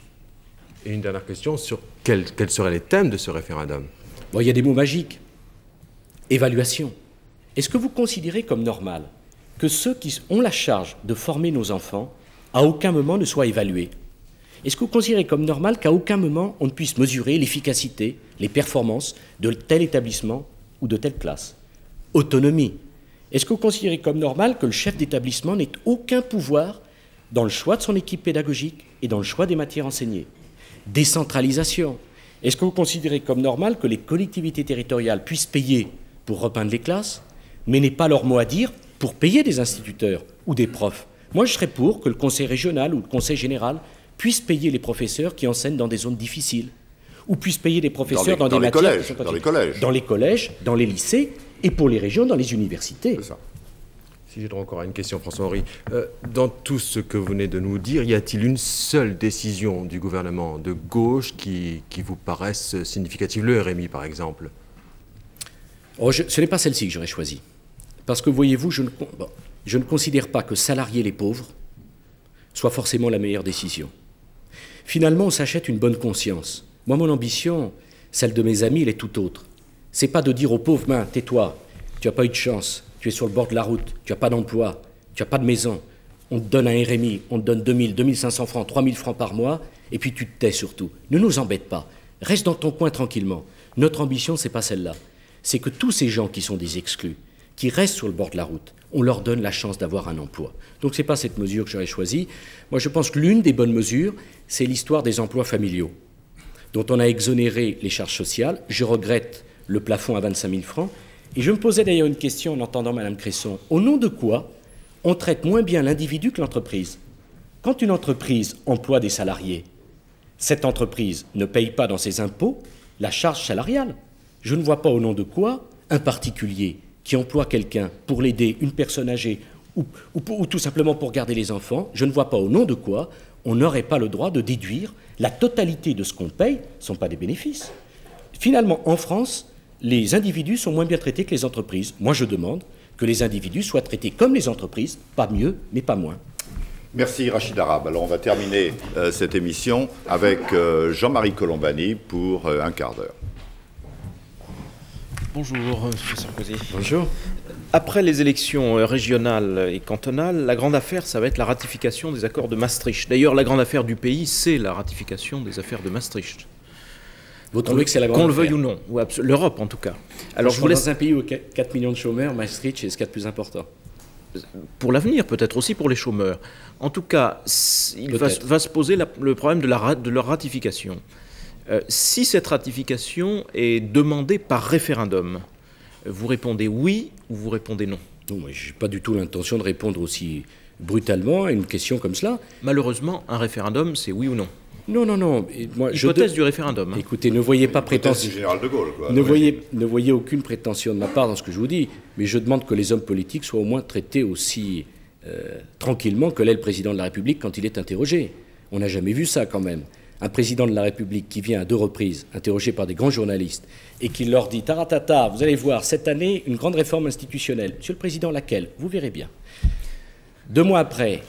Et une dernière question sur quels seraient les thèmes de ce référendum? Bon, il y a des mots magiques. Évaluation. Est-ce que vous considérez comme normal que ceux qui ont la charge de former nos enfants, à aucun moment ne soient évalués? Est-ce que vous considérez comme normal qu'à aucun moment on ne puisse mesurer l'efficacité, les performances de tel établissement ou de telle classe? Autonomie. Est-ce que vous considérez comme normal que le chef d'établissement n'ait aucun pouvoir dans le choix de son équipe pédagogique et dans le choix des matières enseignées? Décentralisation. Est-ce que vous considérez comme normal que les collectivités territoriales puissent payer pour repeindre les classes, mais n'aient pas leur mot à dire pour payer des instituteurs ou des profs? Moi, je serais pour que le conseil régional ou le conseil général puisse payer les professeurs qui enseignent dans des zones difficiles, ou puisse payer des professeurs dans des matières... Dans les collèges. Dans les collèges, dans les lycées, et pour les régions, dans les universités. C'est ça. Si j'ai droit encore à une question, François-Henri. Dans tout ce que vous venez de nous dire, y a-t-il une seule décision du gouvernement de gauche qui vous paraisse significative? Le RMI, par exemple. Ce n'est pas celle-ci que j'aurais choisie. Parce que, voyez-vous, je ne considère pas que salarier les pauvres soit forcément la meilleure décision. Finalement, on s'achète une bonne conscience. Moi, mon ambition, celle de mes amis, elle est tout autre. C'est pas de dire aux pauvres, ben, tais-toi, tu n'as pas eu de chance, tu es sur le bord de la route, tu n'as pas d'emploi, tu n'as pas de maison, on te donne un RMI, on te donne 2000, 2500 francs, 3000 francs par mois, et puis tu te tais surtout. Ne nous embête pas, reste dans ton coin tranquillement. Notre ambition, c'est pas celle-là. C'est que tous ces gens qui sont des exclus, qui restent sur le bord de la route, on leur donne la chance d'avoir un emploi. Donc ce n'est pas cette mesure que j'aurais choisie. Moi, je pense que l'une des bonnes mesures, c'est l'histoire des emplois familiaux, dont on a exonéré les charges sociales. Je regrette le plafond à 25 000 francs, Et je me posais d'ailleurs une question en entendant Mme Cresson. Au nom de quoi on traite moins bien l'individu que l'entreprise? Quand une entreprise emploie des salariés, cette entreprise ne paye pas dans ses impôts la charge salariale. Je ne vois pas au nom de quoi un particulier qui emploie quelqu'un pour l'aider, une personne âgée, ou tout simplement pour garder les enfants, je ne vois pas au nom de quoi on n'aurait pas le droit de déduire la totalité de ce qu'on paye, ne sont pas des bénéfices. Finalement, en France, les individus sont moins bien traités que les entreprises. Moi, je demande que les individus soient traités comme les entreprises, pas mieux, mais pas moins. Merci Rachid Arabe. Alors on va terminer cette émission avec Jean-Marie Colombani pour un quart d'heure. Bonjour, M. Sarkozy. Bonjour. Après les élections régionales et cantonales, la grande affaire, ça va être la ratification des accords de Maastricht. D'ailleurs, la grande affaire du pays, c'est la ratification des affaires de Maastricht. Vous trouvez que c'est la grande affaire ? Qu'on le veuille ou non, ou l'Europe en tout cas. Alors, je vous laisse... Dans un pays où 4 millions de chômeurs, Maastricht, c'est ce qu'il y a de plus important. Pour l'avenir, peut-être aussi pour les chômeurs. En tout cas, il va se poser le problème de leur ratification. Si cette ratification est demandée par référendum, vous répondez oui ou vous répondez non? Non, moi, je n'ai pas du tout l'intention de répondre aussi brutalement à une question comme cela. Malheureusement, un référendum, c'est oui ou non. Non, non, non. Moi, hypothèse du référendum. Hein. Écoutez, ne voyez pas prétention. Général de Gaulle, quoi. Ne voyez aucune prétention de ma part dans ce que je vous dis. Mais je demande que les hommes politiques soient au moins traités aussi tranquillement que l'est le président de la République quand il est interrogé. On n'a jamais vu ça quand même. Un président de la République qui vient à 2 reprises, interrogé par des grands journalistes, et qui leur dit « Taratata, vous allez voir, cette année, une grande réforme institutionnelle. Monsieur le Président, laquelle? Vous verrez bien. » 2 mois après,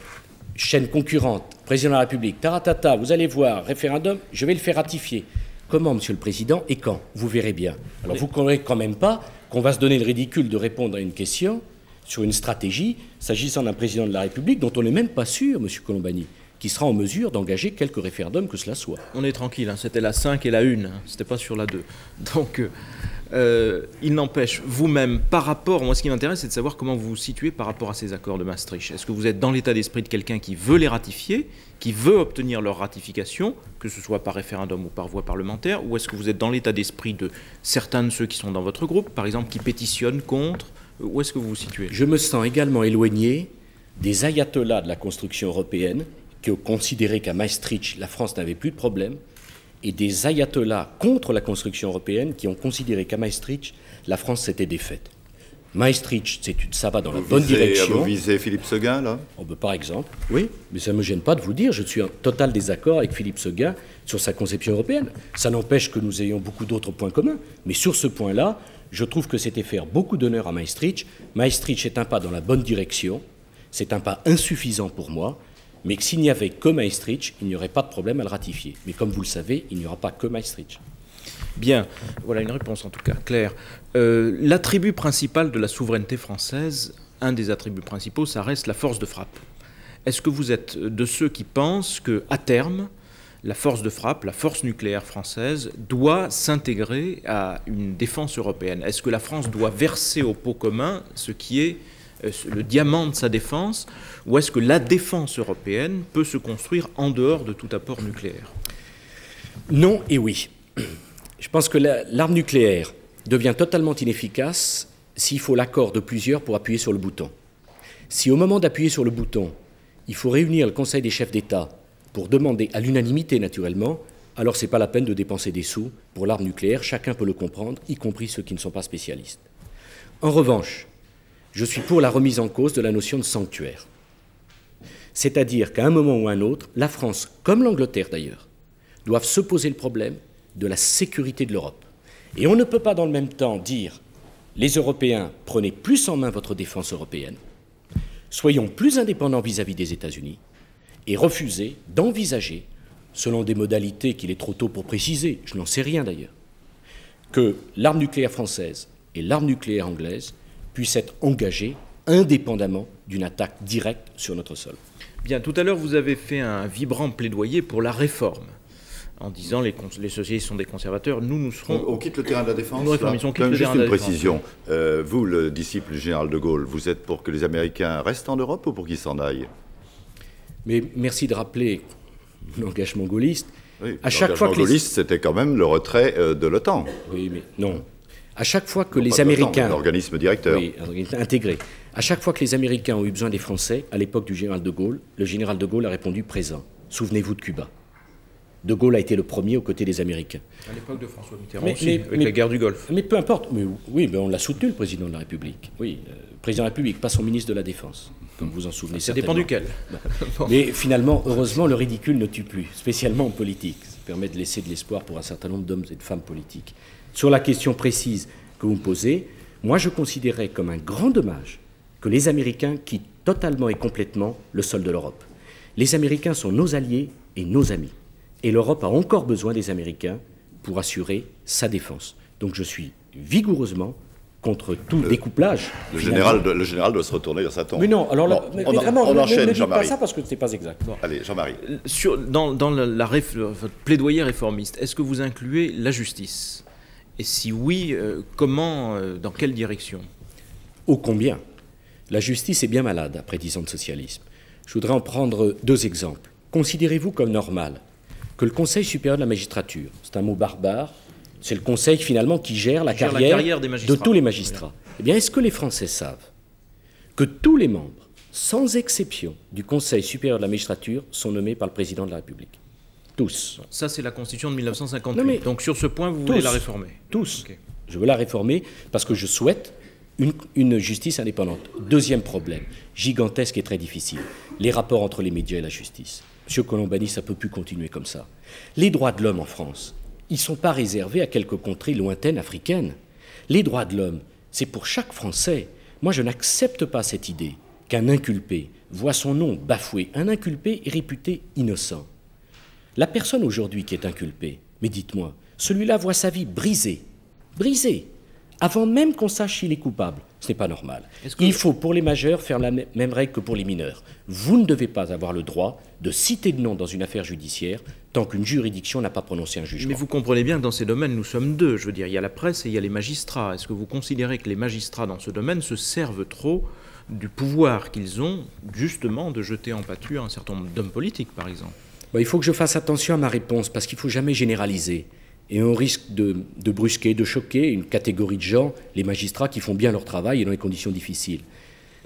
chaîne concurrente, président de la République, « Taratata, vous allez voir, référendum, je vais le faire ratifier. » Comment, Monsieur le Président, et quand? Vous verrez bien. Alors vous ne croirez quand même pas qu'on va se donner le ridicule de répondre à une question sur une stratégie s'agissant d'un président de la République dont on n'est même pas sûr, Monsieur Colombani, qui sera en mesure d'engager quelques référendums que cela soit. On est tranquille, hein, c'était la 5 et la 1, hein, c'était pas sur la 2. Donc, il n'empêche, vous-même, par rapport, moi ce qui m'intéresse, c'est de savoir comment vous vous situez par rapport à ces accords de Maastricht. Est-ce que vous êtes dans l'état d'esprit de quelqu'un qui veut les ratifier, qui veut obtenir leur ratification, que ce soit par référendum ou par voie parlementaire, ou est-ce que vous êtes dans l'état d'esprit de certains de ceux qui sont dans votre groupe, par exemple, qui pétitionnent contre? Où est-ce que vous vous situez? Je me sens également éloigné des ayatollahs de la construction européenne, qui ont considéré qu'à Maastricht, la France n'avait plus de problème, et des ayatollahs contre la construction européenne qui ont considéré qu'à Maastricht, la France s'était défaite. Maastricht, ça va dans la bonne direction. Vous visez Philippe Séguin, là? Par exemple, oui, mais ça ne me gêne pas de vous dire, je suis en total désaccord avec Philippe Séguin sur sa conception européenne. Ça n'empêche que nous ayons beaucoup d'autres points communs, mais sur ce point-là, je trouve que c'était faire beaucoup d'honneur à Maastricht. Maastricht est un pas dans la bonne direction, c'est un pas insuffisant pour moi, mais que s'il n'y avait que Maastricht, il n'y aurait pas de problème à le ratifier. Mais comme vous le savez, il n'y aura pas que Maastricht. Bien, voilà une réponse en tout cas claire. L'attribut principal de la souveraineté française, un des attributs principaux, ça reste la force de frappe. Est-ce que vous êtes de ceux qui pensent qu'à terme, la force de frappe, la force nucléaire française, doit s'intégrer à une défense européenne? Est-ce que la France doit verser au pot commun ce qui est le diamant de sa défense, ou est-ce que la défense européenne peut se construire en dehors de tout apport nucléaire? Non et oui. Je pense que l'arme nucléaire devient totalement inefficace s'il faut l'accord de plusieurs pour appuyer sur le bouton. Si au moment d'appuyer sur le bouton, il faut réunir le Conseil des chefs d'État pour demander à l'unanimité naturellement, alors ce n'est pas la peine de dépenser des sous pour l'arme nucléaire, chacun peut le comprendre, y compris ceux qui ne sont pas spécialistes. En revanche, je suis pour la remise en cause de la notion de sanctuaire. C'est-à-dire qu'à un moment ou à un autre, la France, comme l'Angleterre d'ailleurs, doivent se poser le problème de la sécurité de l'Europe. Et on ne peut pas dans le même temps dire « les Européens, prenez plus en main votre défense européenne, soyons plus indépendants vis-à-vis des États-Unis » et refuser d'envisager, selon des modalités qu'il est trop tôt pour préciser, je n'en sais rien d'ailleurs, que l'arme nucléaire française et l'arme nucléaire anglaise puissent être engagées indépendamment d'une attaque directe sur notre sol. Bien, tout à l'heure, vous avez fait un vibrant plaidoyer pour la réforme, en disant les sociétés sont des conservateurs, nous serons... On quitte le terrain de la défense. Nous réformisons, quitte le terrain de la défense. Juste une précision. Vous, le disciple du général de Gaulle, vous êtes pour que les Américains restent en Europe ou pour qu'ils s'en aillent? Mais merci de rappeler l'engagement gaulliste. Oui, à chaque fois que gaulliste, c'était quand même le retrait de l'OTAN. Oui, mais non. À chaque fois que Non, les pas Américains... un organisme directeur. Oui, un organisme intégré. À chaque fois que les Américains ont eu besoin des Français, à l'époque du général de Gaulle, le général de Gaulle a répondu présent. Souvenez-vous de Cuba. De Gaulle a été le premier aux côtés des Américains. À l'époque de François Mitterrand aussi, avec la guerre du Golfe. Mais peu importe. Mais, oui, mais on l'a soutenu, le président de la République. Oui, le président de la République, pas son ministre de la Défense, comme vous en souvenez Ça certainement. dépend duquel. Bon. Mais finalement, heureusement, le ridicule ne tue plus, spécialement en politique. Ça permet de laisser de l'espoir pour un certain nombre d'hommes et de femmes politiques. Sur la question précise que vous me posez, moi je considérais comme un grand dommage que les Américains quittent totalement et complètement le sol de l'Europe. Les Américains sont nos alliés et nos amis. Et l'Europe a encore besoin des Américains pour assurer sa défense. Donc je suis vigoureusement contre tout découplage. Le général doit se retourner dans sa tombe. Mais non, alors là, Bon, mais on vraiment, enchaîne, ne dites pas Jean-Marie. ça parce que ce n'est pas exact. Bon. Allez, Jean-Marie. Dans votre plaidoyer réformiste, est-ce que vous incluez la justice? Et si oui, comment, dans quelle direction? Ô combien. La justice est bien malade après 10 ans de socialisme. Je voudrais en prendre 2 exemples. Considérez-vous comme normal que le Conseil supérieur de la magistrature, c'est un mot barbare, c'est le Conseil finalement qui gère la carrière des de magistrats. tous les magistrats. Eh bien, est-ce que les Français savent que tous les membres, sans exception, du Conseil supérieur de la magistrature sont nommés par le président de la République? Tous. Ça, c'est la Constitution de 1958. Non, mais donc sur ce point, vous voulez la réformer? Tous. Ok. Je veux la réformer parce que je souhaite une justice indépendante. Deuxième problème, gigantesque et très difficile, les rapports entre les médias et la justice. Monsieur Colombani, ça ne peut plus continuer comme ça. Les droits de l'homme en France, ils ne sont pas réservés à quelques contrées lointaines africaines. Les droits de l'homme, c'est pour chaque Français. Moi, je n'accepte pas cette idée qu'un inculpé voit son nom bafoué. Un inculpé est réputé innocent. La personne aujourd'hui qui est inculpée, mais dites-moi, celui-là voit sa vie brisée, avant même qu'on sache s'il est coupable. Ce n'est pas normal. Il faut pour les majeurs faire la même règle que pour les mineurs. Vous ne devez pas avoir le droit de citer de nom dans une affaire judiciaire tant qu'une juridiction n'a pas prononcé un jugement. Mais vous comprenez bien que dans ces domaines, nous sommes deux. Je veux dire, il y a la presse et il y a les magistrats. Est-ce que vous considérez que les magistrats dans ce domaine se servent trop du pouvoir qu'ils ont, justement, de jeter en pâture un certain nombre d'hommes politiques, par exemple? Il faut que je fasse attention à ma réponse, parce qu'il ne faut jamais généraliser. Et on risque de brusquer, de choquer une catégorie de gens, les magistrats qui font bien leur travail et dans des conditions difficiles.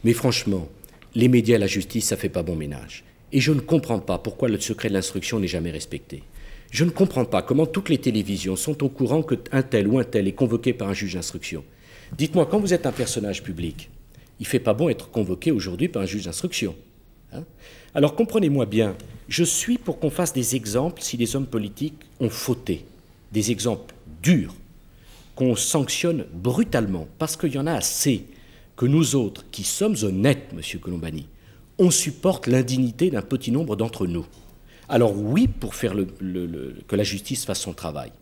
Mais franchement, les médias et la justice, ça ne fait pas bon ménage. Et je ne comprends pas pourquoi le secret de l'instruction n'est jamais respecté. Je ne comprends pas comment toutes les télévisions sont au courant qu'un tel ou un tel est convoqué par un juge d'instruction. Dites-moi, quand vous êtes un personnage public, il ne fait pas bon être convoqué aujourd'hui par un juge d'instruction. Hein? Alors comprenez-moi bien, je suis pour qu'on fasse des exemples si les hommes politiques ont fauté. Des exemples durs, qu'on sanctionne brutalement, parce qu'il y en a assez, que nous autres, qui sommes honnêtes, monsieur Colombani, on supporte l'indignité d'un petit nombre d'entre nous. Alors oui, pour faire que la justice fasse son travail.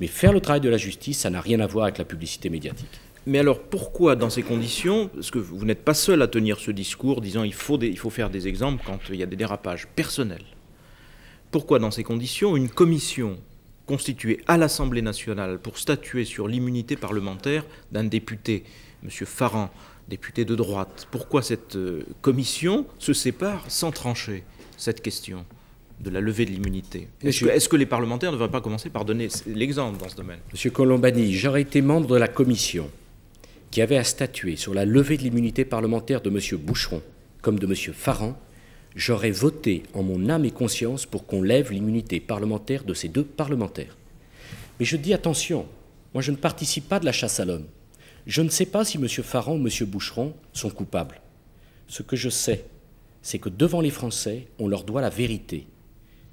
Mais faire le travail de la justice, ça n'a rien à voir avec la publicité médiatique. Mais alors pourquoi, dans ces conditions, parce que vous n'êtes pas seul à tenir ce discours disant il faut faire des exemples quand il y a des dérapages personnels, pourquoi, dans ces conditions, une commission constituée à l'Assemblée nationale pour statuer sur l'immunité parlementaire d'un député, M. Farrand, député de droite, pourquoi cette commission se sépare sans trancher cette question de la levée de l'immunité? Est-ce que les parlementaires ne devraient pas commencer par donner l'exemple dans ce domaine? Monsieur Colombani, j'aurais été membre de la commission qui avait à statuer sur la levée de l'immunité parlementaire de M. Boucheron comme de M. Farrand. J'aurais voté en mon âme et conscience pour qu'on lève l'immunité parlementaire de ces 2 parlementaires. Mais je dis attention, moi je ne participe pas de la chasse à l'homme. Je ne sais pas si M. Farrand ou M. Boucheron sont coupables. Ce que je sais, c'est que devant les Français, on leur doit la vérité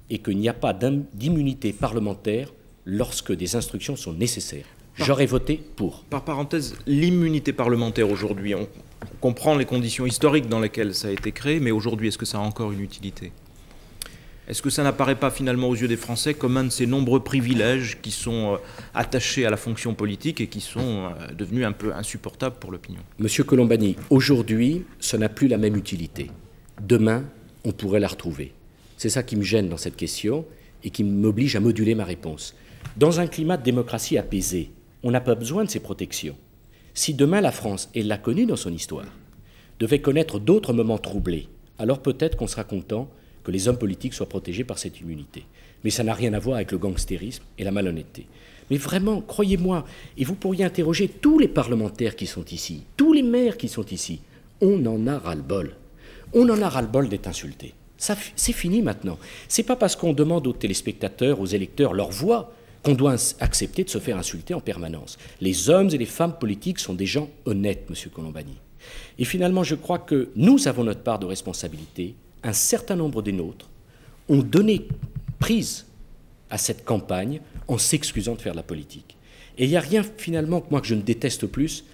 et qu'il n'y a pas d'immunité parlementaire lorsque des instructions sont nécessaires. J'aurais voté pour. Par parenthèse, l'immunité parlementaire aujourd'hui, on comprend les conditions historiques dans lesquelles ça a été créé, mais aujourd'hui, est-ce que ça a encore une utilité? Est-ce que ça n'apparaît pas finalement aux yeux des Français comme un de ces nombreux privilèges qui sont attachés à la fonction politique et qui sont devenus un peu insupportables pour l'opinion? Monsieur Colombani, aujourd'hui, ça n'a plus la même utilité. Demain, on pourrait la retrouver. C'est ça qui me gêne dans cette question et qui m'oblige à moduler ma réponse. Dans un climat de démocratie apaisé, on n'a pas besoin de ces protections. Si demain la France, et l'a connue dans son histoire, devait connaître d'autres moments troublés, alors peut-être qu'on sera content que les hommes politiques soient protégés par cette immunité. Mais ça n'a rien à voir avec le gangstérisme et la malhonnêteté. Mais vraiment, croyez-moi, et vous pourriez interroger tous les parlementaires qui sont ici, tous les maires qui sont ici, on en a ras-le-bol. On en a ras-le-bol d'être insultés. C'est fini maintenant. C'est pas parce qu'on demande aux téléspectateurs, aux électeurs leur voix qu'on doit accepter de se faire insulter en permanence. Les hommes et les femmes politiques sont des gens honnêtes, Monsieur Colombani. Et finalement, je crois que nous avons notre part de responsabilité. Un certain nombre des nôtres ont donné prise à cette campagne en s'excusant de faire de la politique. Et il n'y a rien finalement que je ne déteste plus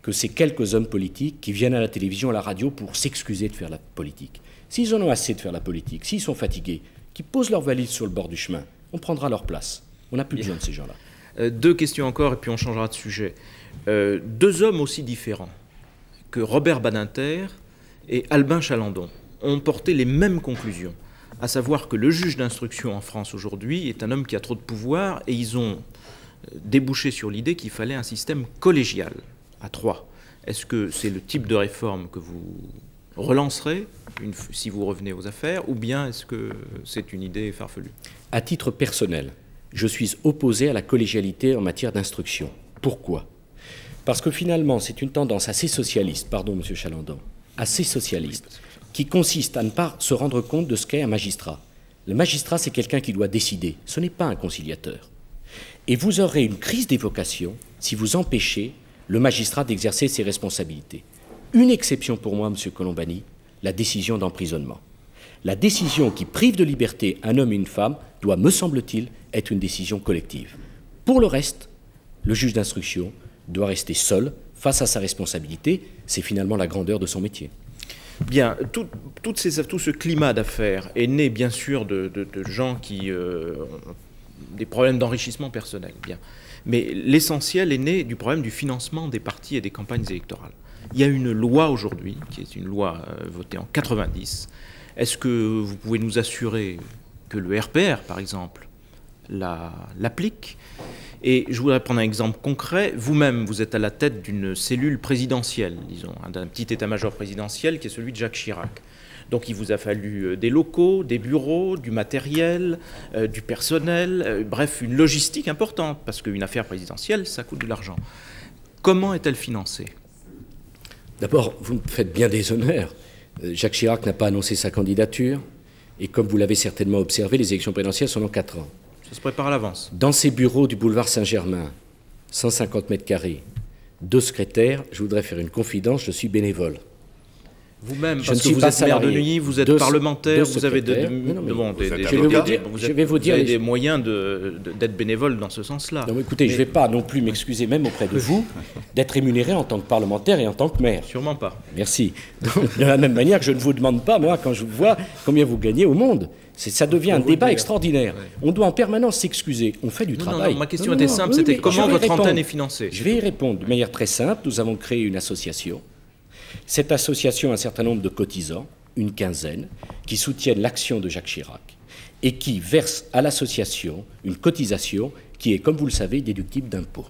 que ces quelques hommes politiques qui viennent à la télévision, à la radio pour s'excuser de faire la politique. S'ils en ont assez de faire la politique, s'ils sont fatigués, qu'ils posent leurs valises sur le bord du chemin, on prendra leur place. On n'a plus besoin de ces gens-là. Deux questions encore et puis on changera de sujet. Deux hommes aussi différents que Robert Badinter et Albin Chalandon ont porté les mêmes conclusions, à savoir que le juge d'instruction en France aujourd'hui est un homme qui a trop de pouvoir, et ils ont débouché sur l'idée qu'il fallait un système collégial à trois. Est-ce que c'est le type de réforme que vous relancerez si vous revenez aux affaires, ou bien est-ce que c'est une idée farfelue? À titre personnel, je suis opposé à la collégialité en matière d'instruction. Pourquoi? Parce que finalement, c'est une tendance assez socialiste, pardon Monsieur Chalandon, assez socialiste, qui consiste à ne pas se rendre compte de ce qu'est un magistrat. Le magistrat, c'est quelqu'un qui doit décider, ce n'est pas un conciliateur. Et vous aurez une crise des vocations si vous empêchez le magistrat d'exercer ses responsabilités. Une exception pour moi, Monsieur Colombani, la décision d'emprisonnement. La décision qui prive de liberté un homme et une femme doit, me semble-t-il, être une décision collective. Pour le reste, le juge d'instruction doit rester seul face à sa responsabilité. C'est finalement la grandeur de son métier. Bien, tout ce climat d'affaires est né bien sûr de gens qui ont des problèmes d'enrichissement personnel. Bien. Mais l'essentiel est né du problème du financement des partis et des campagnes électorales. Il y a une loi aujourd'hui, qui est une loi votée en 90. Est-ce que vous pouvez nous assurer que le RPR, par exemple, l'applique? Et je voudrais prendre un exemple concret. Vous-même, vous êtes à la tête d'une cellule présidentielle, disons, d'un petit état-major présidentiel qui est celui de Jacques Chirac. Donc il vous a fallu des locaux, des bureaux, du matériel, du personnel, bref, une logistique importante, parce qu'une affaire présidentielle, ça coûte de l'argent. Comment est-elle financée? D'abord, vous me faites bien des honneurs. Jacques Chirac n'a pas annoncé sa candidature, et comme vous l'avez certainement observé, les élections présidentielles sont dans 4 ans. Ça se prépare à l'avance. Dans ces bureaux du boulevard Saint-Germain, 150 mètres carrés, 2 secrétaires, je voudrais faire une confidence, je suis bénévole. Vous-même, parce que vous êtes maire de Neuilly, vous êtes parlementaire, vous avez des moyens d'être bénévole dans ce sens-là. Non, écoutez, je ne vais pas non plus m'excuser, même auprès de vous, d'être rémunéré en tant que parlementaire et en tant que maire. Sûrement pas. Merci. Donc, de la même manière que je ne vous demande pas, moi, quand je vous vois, combien vous gagnez au monde. Ça devient un débat extraordinaire. Ouais. On doit en permanence s'excuser. On fait du travail. Non, ma question était simple, c'était comment votre antenne est financée? Je vais y répondre de manière très simple. Nous avons créé une association. Cette association a un certain nombre de cotisants, une quinzaine, qui soutiennent l'action de Jacques Chirac et qui versent à l'association une cotisation qui est, comme vous le savez, déductible d'impôts.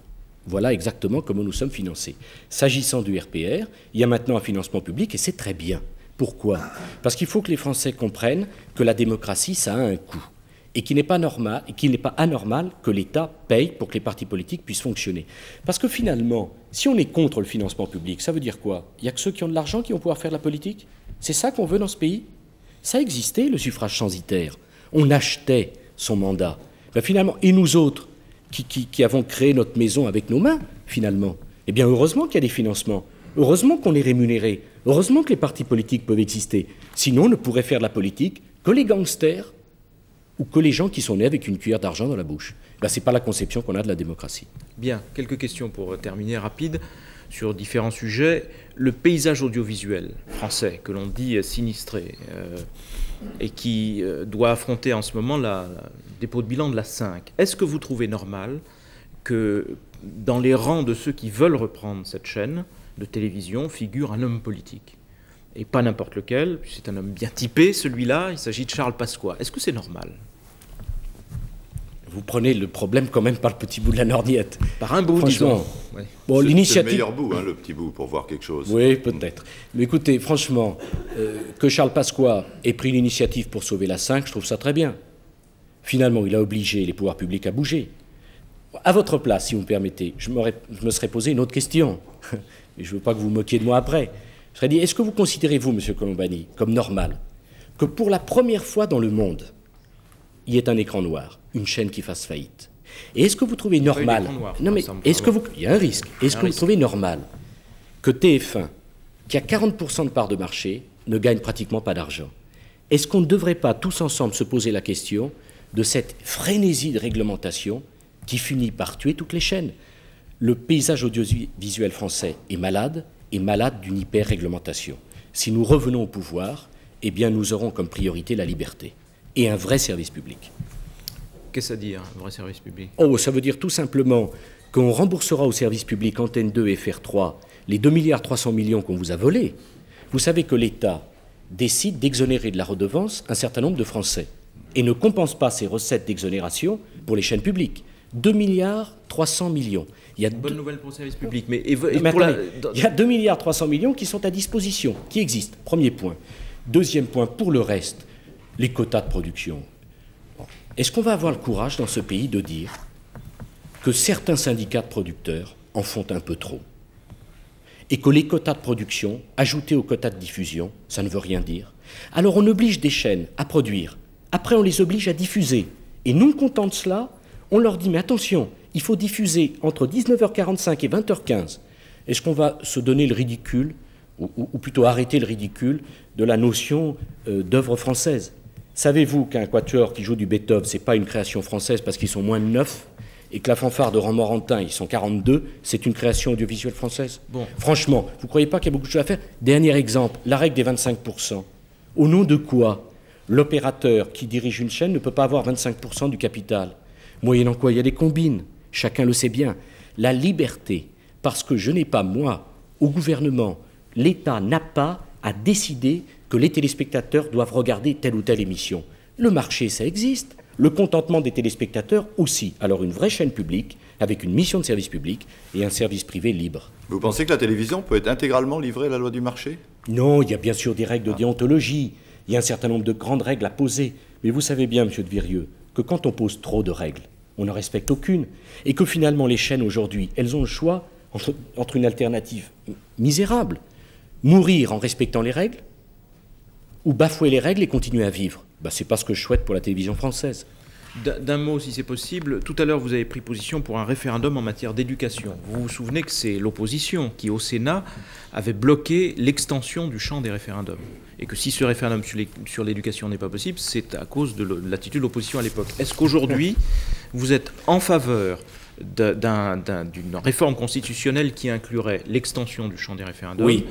Voilà exactement comment nous sommes financés. S'agissant du RPR, il y a maintenant un financement public et c'est très bien. Pourquoi? Parce qu'il faut que les Français comprennent que la démocratie, ça a un coût et qu'il n'est pas normal, et qu'il n'est pas anormal que l'État paye pour que les partis politiques puissent fonctionner. Parce que finalement, si on est contre le financement public, ça veut dire quoi? Il n'y a que ceux qui ont de l'argent qui vont pouvoir faire la politique? C'est ça qu'on veut dans ce pays? Ça existait, le suffrage censitaire. On achetait son mandat. Ben finalement, et nous autres, qui avons créé notre maison avec nos mains, finalement, eh bien heureusement qu'il y a des financements. Heureusement qu'on est rémunéré. Heureusement que les partis politiques peuvent exister. Sinon, on ne pourrait faire de la politique que les gangsters ou que les gens qui sont nés avec une cuillère d'argent dans la bouche. Ben, ce n'est pas la conception qu'on a de la démocratie. Bien, quelques questions pour terminer rapide sur différents sujets. Le paysage audiovisuel français, que l'on dit sinistré, et qui doit affronter en ce moment le dépôt de bilan de la 5. Est-ce que vous trouvez normal que dans les rangs de ceux qui veulent reprendre cette chaîne de télévision figure un homme politique? Et pas n'importe lequel, c'est un homme bien typé, celui-là, il s'agit de Charles Pasqua. Est-ce que c'est normal? Vous prenez le problème quand même par le petit bout de la lorgnette. Par un bout, disons. Ouais. Bon, c'est le meilleur bout, hein, le petit bout, pour voir quelque chose. Oui, peut-être. Mais écoutez, franchement, que Charles Pasqua ait pris l'initiative pour sauver la 5, je trouve ça très bien. Finalement, il a obligé les pouvoirs publics à bouger. À votre place, si vous me permettez, je me serais posé une autre question. Et je ne veux pas que vous vous moquiez de moi après. Je serais dit, est-ce que vous considérez, vous, M. Colombani, comme normal que pour la première fois dans le monde, il y ait un écran noir, une chaîne qui fasse faillite? Et est-ce que vous trouvez normal... Non, mais est-ce que vous... Il y a un risque. Est-ce que vous trouvez normal que TF1, qui a 40% de part de marché, ne gagne pratiquement pas d'argent? Est-ce qu'on ne devrait pas tous ensemble se poser la question de cette frénésie de réglementation qui finit par tuer toutes les chaînes? Le paysage audiovisuel français est malade d'une hyper-réglementation. Si nous revenons au pouvoir, eh bien nous aurons comme priorité la liberté et un vrai service public. Qu'est-ce que ça dit, un vrai service public? Oh, ça veut dire tout simplement qu'on remboursera au service public Antenne 2 et FR3 les 2,3 milliards qu'on vous a volés. Vous savez que l'État décide d'exonérer de la redevance un certain nombre de Français et ne compense pas ses recettes d'exonération pour les chaînes publiques. 2,3 milliards. Il y a bonne nouvelle pour le service public. Mais il y a 2,3 milliards qui sont à disposition, qui existent. Premier point. Deuxième point, pour le reste, les quotas de production. Est-ce qu'on va avoir le courage dans ce pays de dire que certains syndicats de producteurs en font un peu trop et que les quotas de production, ajoutés aux quotas de diffusion, ça ne veut rien dire? Alors on oblige des chaînes à produire, après on les oblige à diffuser. Et non content de cela, on leur dit, mais attention, il faut diffuser entre 19h45 et 20h15. Est-ce qu'on va se donner le ridicule, ou plutôt arrêter le ridicule, de la notion d'œuvre française? Savez-vous qu'un quatuor qui joue du Beethoven, ce n'est pas une création française parce qu'ils sont moins de 9, et que la fanfare de Romorantin, ils sont 42, c'est une création audiovisuelle française? Bon. Franchement, vous ne croyez pas qu'il y a beaucoup de choses à faire? Dernier exemple, la règle des 25%. Au nom de quoi l'opérateur qui dirige une chaîne ne peut pas avoir 25% du capital? Moyennant quoi il y a des combines, chacun le sait bien. La liberté, parce que je n'ai pas, moi, au gouvernement, l'État n'a pas à décider que les téléspectateurs doivent regarder telle ou telle émission. Le marché, ça existe. Le contentement des téléspectateurs aussi. Alors une vraie chaîne publique, avec une mission de service public et un service privé libre. Vous pensez que la télévision peut être intégralement livrée à la loi du marché? Non, il y a bien sûr des règles de déontologie. Il y a un certain nombre de grandes règles à poser. Mais vous savez bien, M. de Virieu, que quand on pose trop de règles, on n'en respecte aucune. Et que finalement, les chaînes aujourd'hui, elles ont le choix entre une alternative misérable. Mourir en respectant les règles, ou bafouer les règles et continuer à vivre. C'est pas ce que je souhaite pour la télévision française. D'un mot, si c'est possible, tout à l'heure vous avez pris position pour un référendum en matière d'éducation. Vous vous souvenez que c'est l'opposition qui, au Sénat, avait bloqué l'extension du champ des référendums. Et que si ce référendum sur l'éducation n'est pas possible, c'est à cause de l'attitude de l'opposition à l'époque. Est-ce qu'aujourd'hui, vous êtes en faveur d'une réforme constitutionnelle qui inclurait l'extension du champ des référendums? Oui.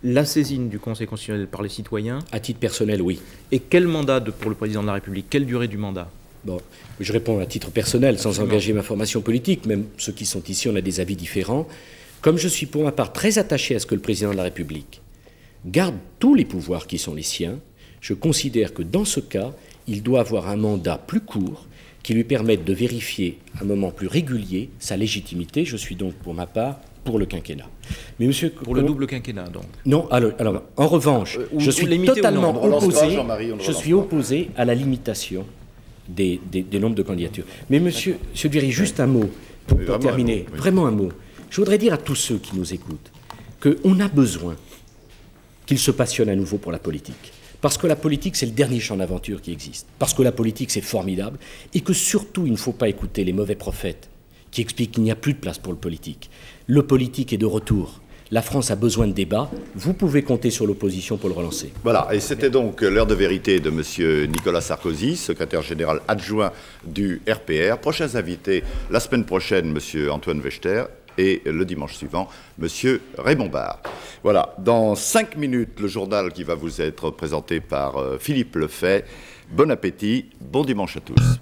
La saisine du Conseil constitutionnel par les citoyens? À titre personnel, oui. Et quel mandat pour le président de la République? Quelle durée du mandat? Bon, je réponds à titre personnel, sans engager ma formation politique. Même ceux qui sont ici, on a des avis différents. Comme je suis pour ma part très attaché à ce que le président de la République garde tous les pouvoirs qui sont les siens, je considère que dans ce cas, il doit avoir un mandat plus court qui lui permette de vérifier à un moment plus régulier sa légitimité. Je suis donc pour ma part pour le quinquennat. Mais monsieur, pour le double quinquennat, donc? Non, alors en revanche, je suis totalement opposé à la limitation des nombres de candidatures. Mais monsieur Dury, juste un mot pour terminer, vraiment un mot. Je voudrais dire à tous ceux qui nous écoutent qu'on a besoin qu'ils se passionnent à nouveau pour la politique. Parce que la politique, c'est le dernier champ d'aventure qui existe. Parce que la politique, c'est formidable. Et que surtout, il ne faut pas écouter les mauvais prophètes qui expliquent qu'il n'y a plus de place pour le politique. Le politique est de retour. La France a besoin de débat. Vous pouvez compter sur l'opposition pour le relancer. Voilà, et c'était donc l'heure de vérité de M. Nicolas Sarkozy, secrétaire général adjoint du RPR. Prochains invités, la semaine prochaine, M. Antoine Wechter, et le dimanche suivant, M. Raymond Barre. Voilà, dans 5 minutes, le journal qui va vous être présenté par Philippe Lefay. Bon appétit, bon dimanche à tous.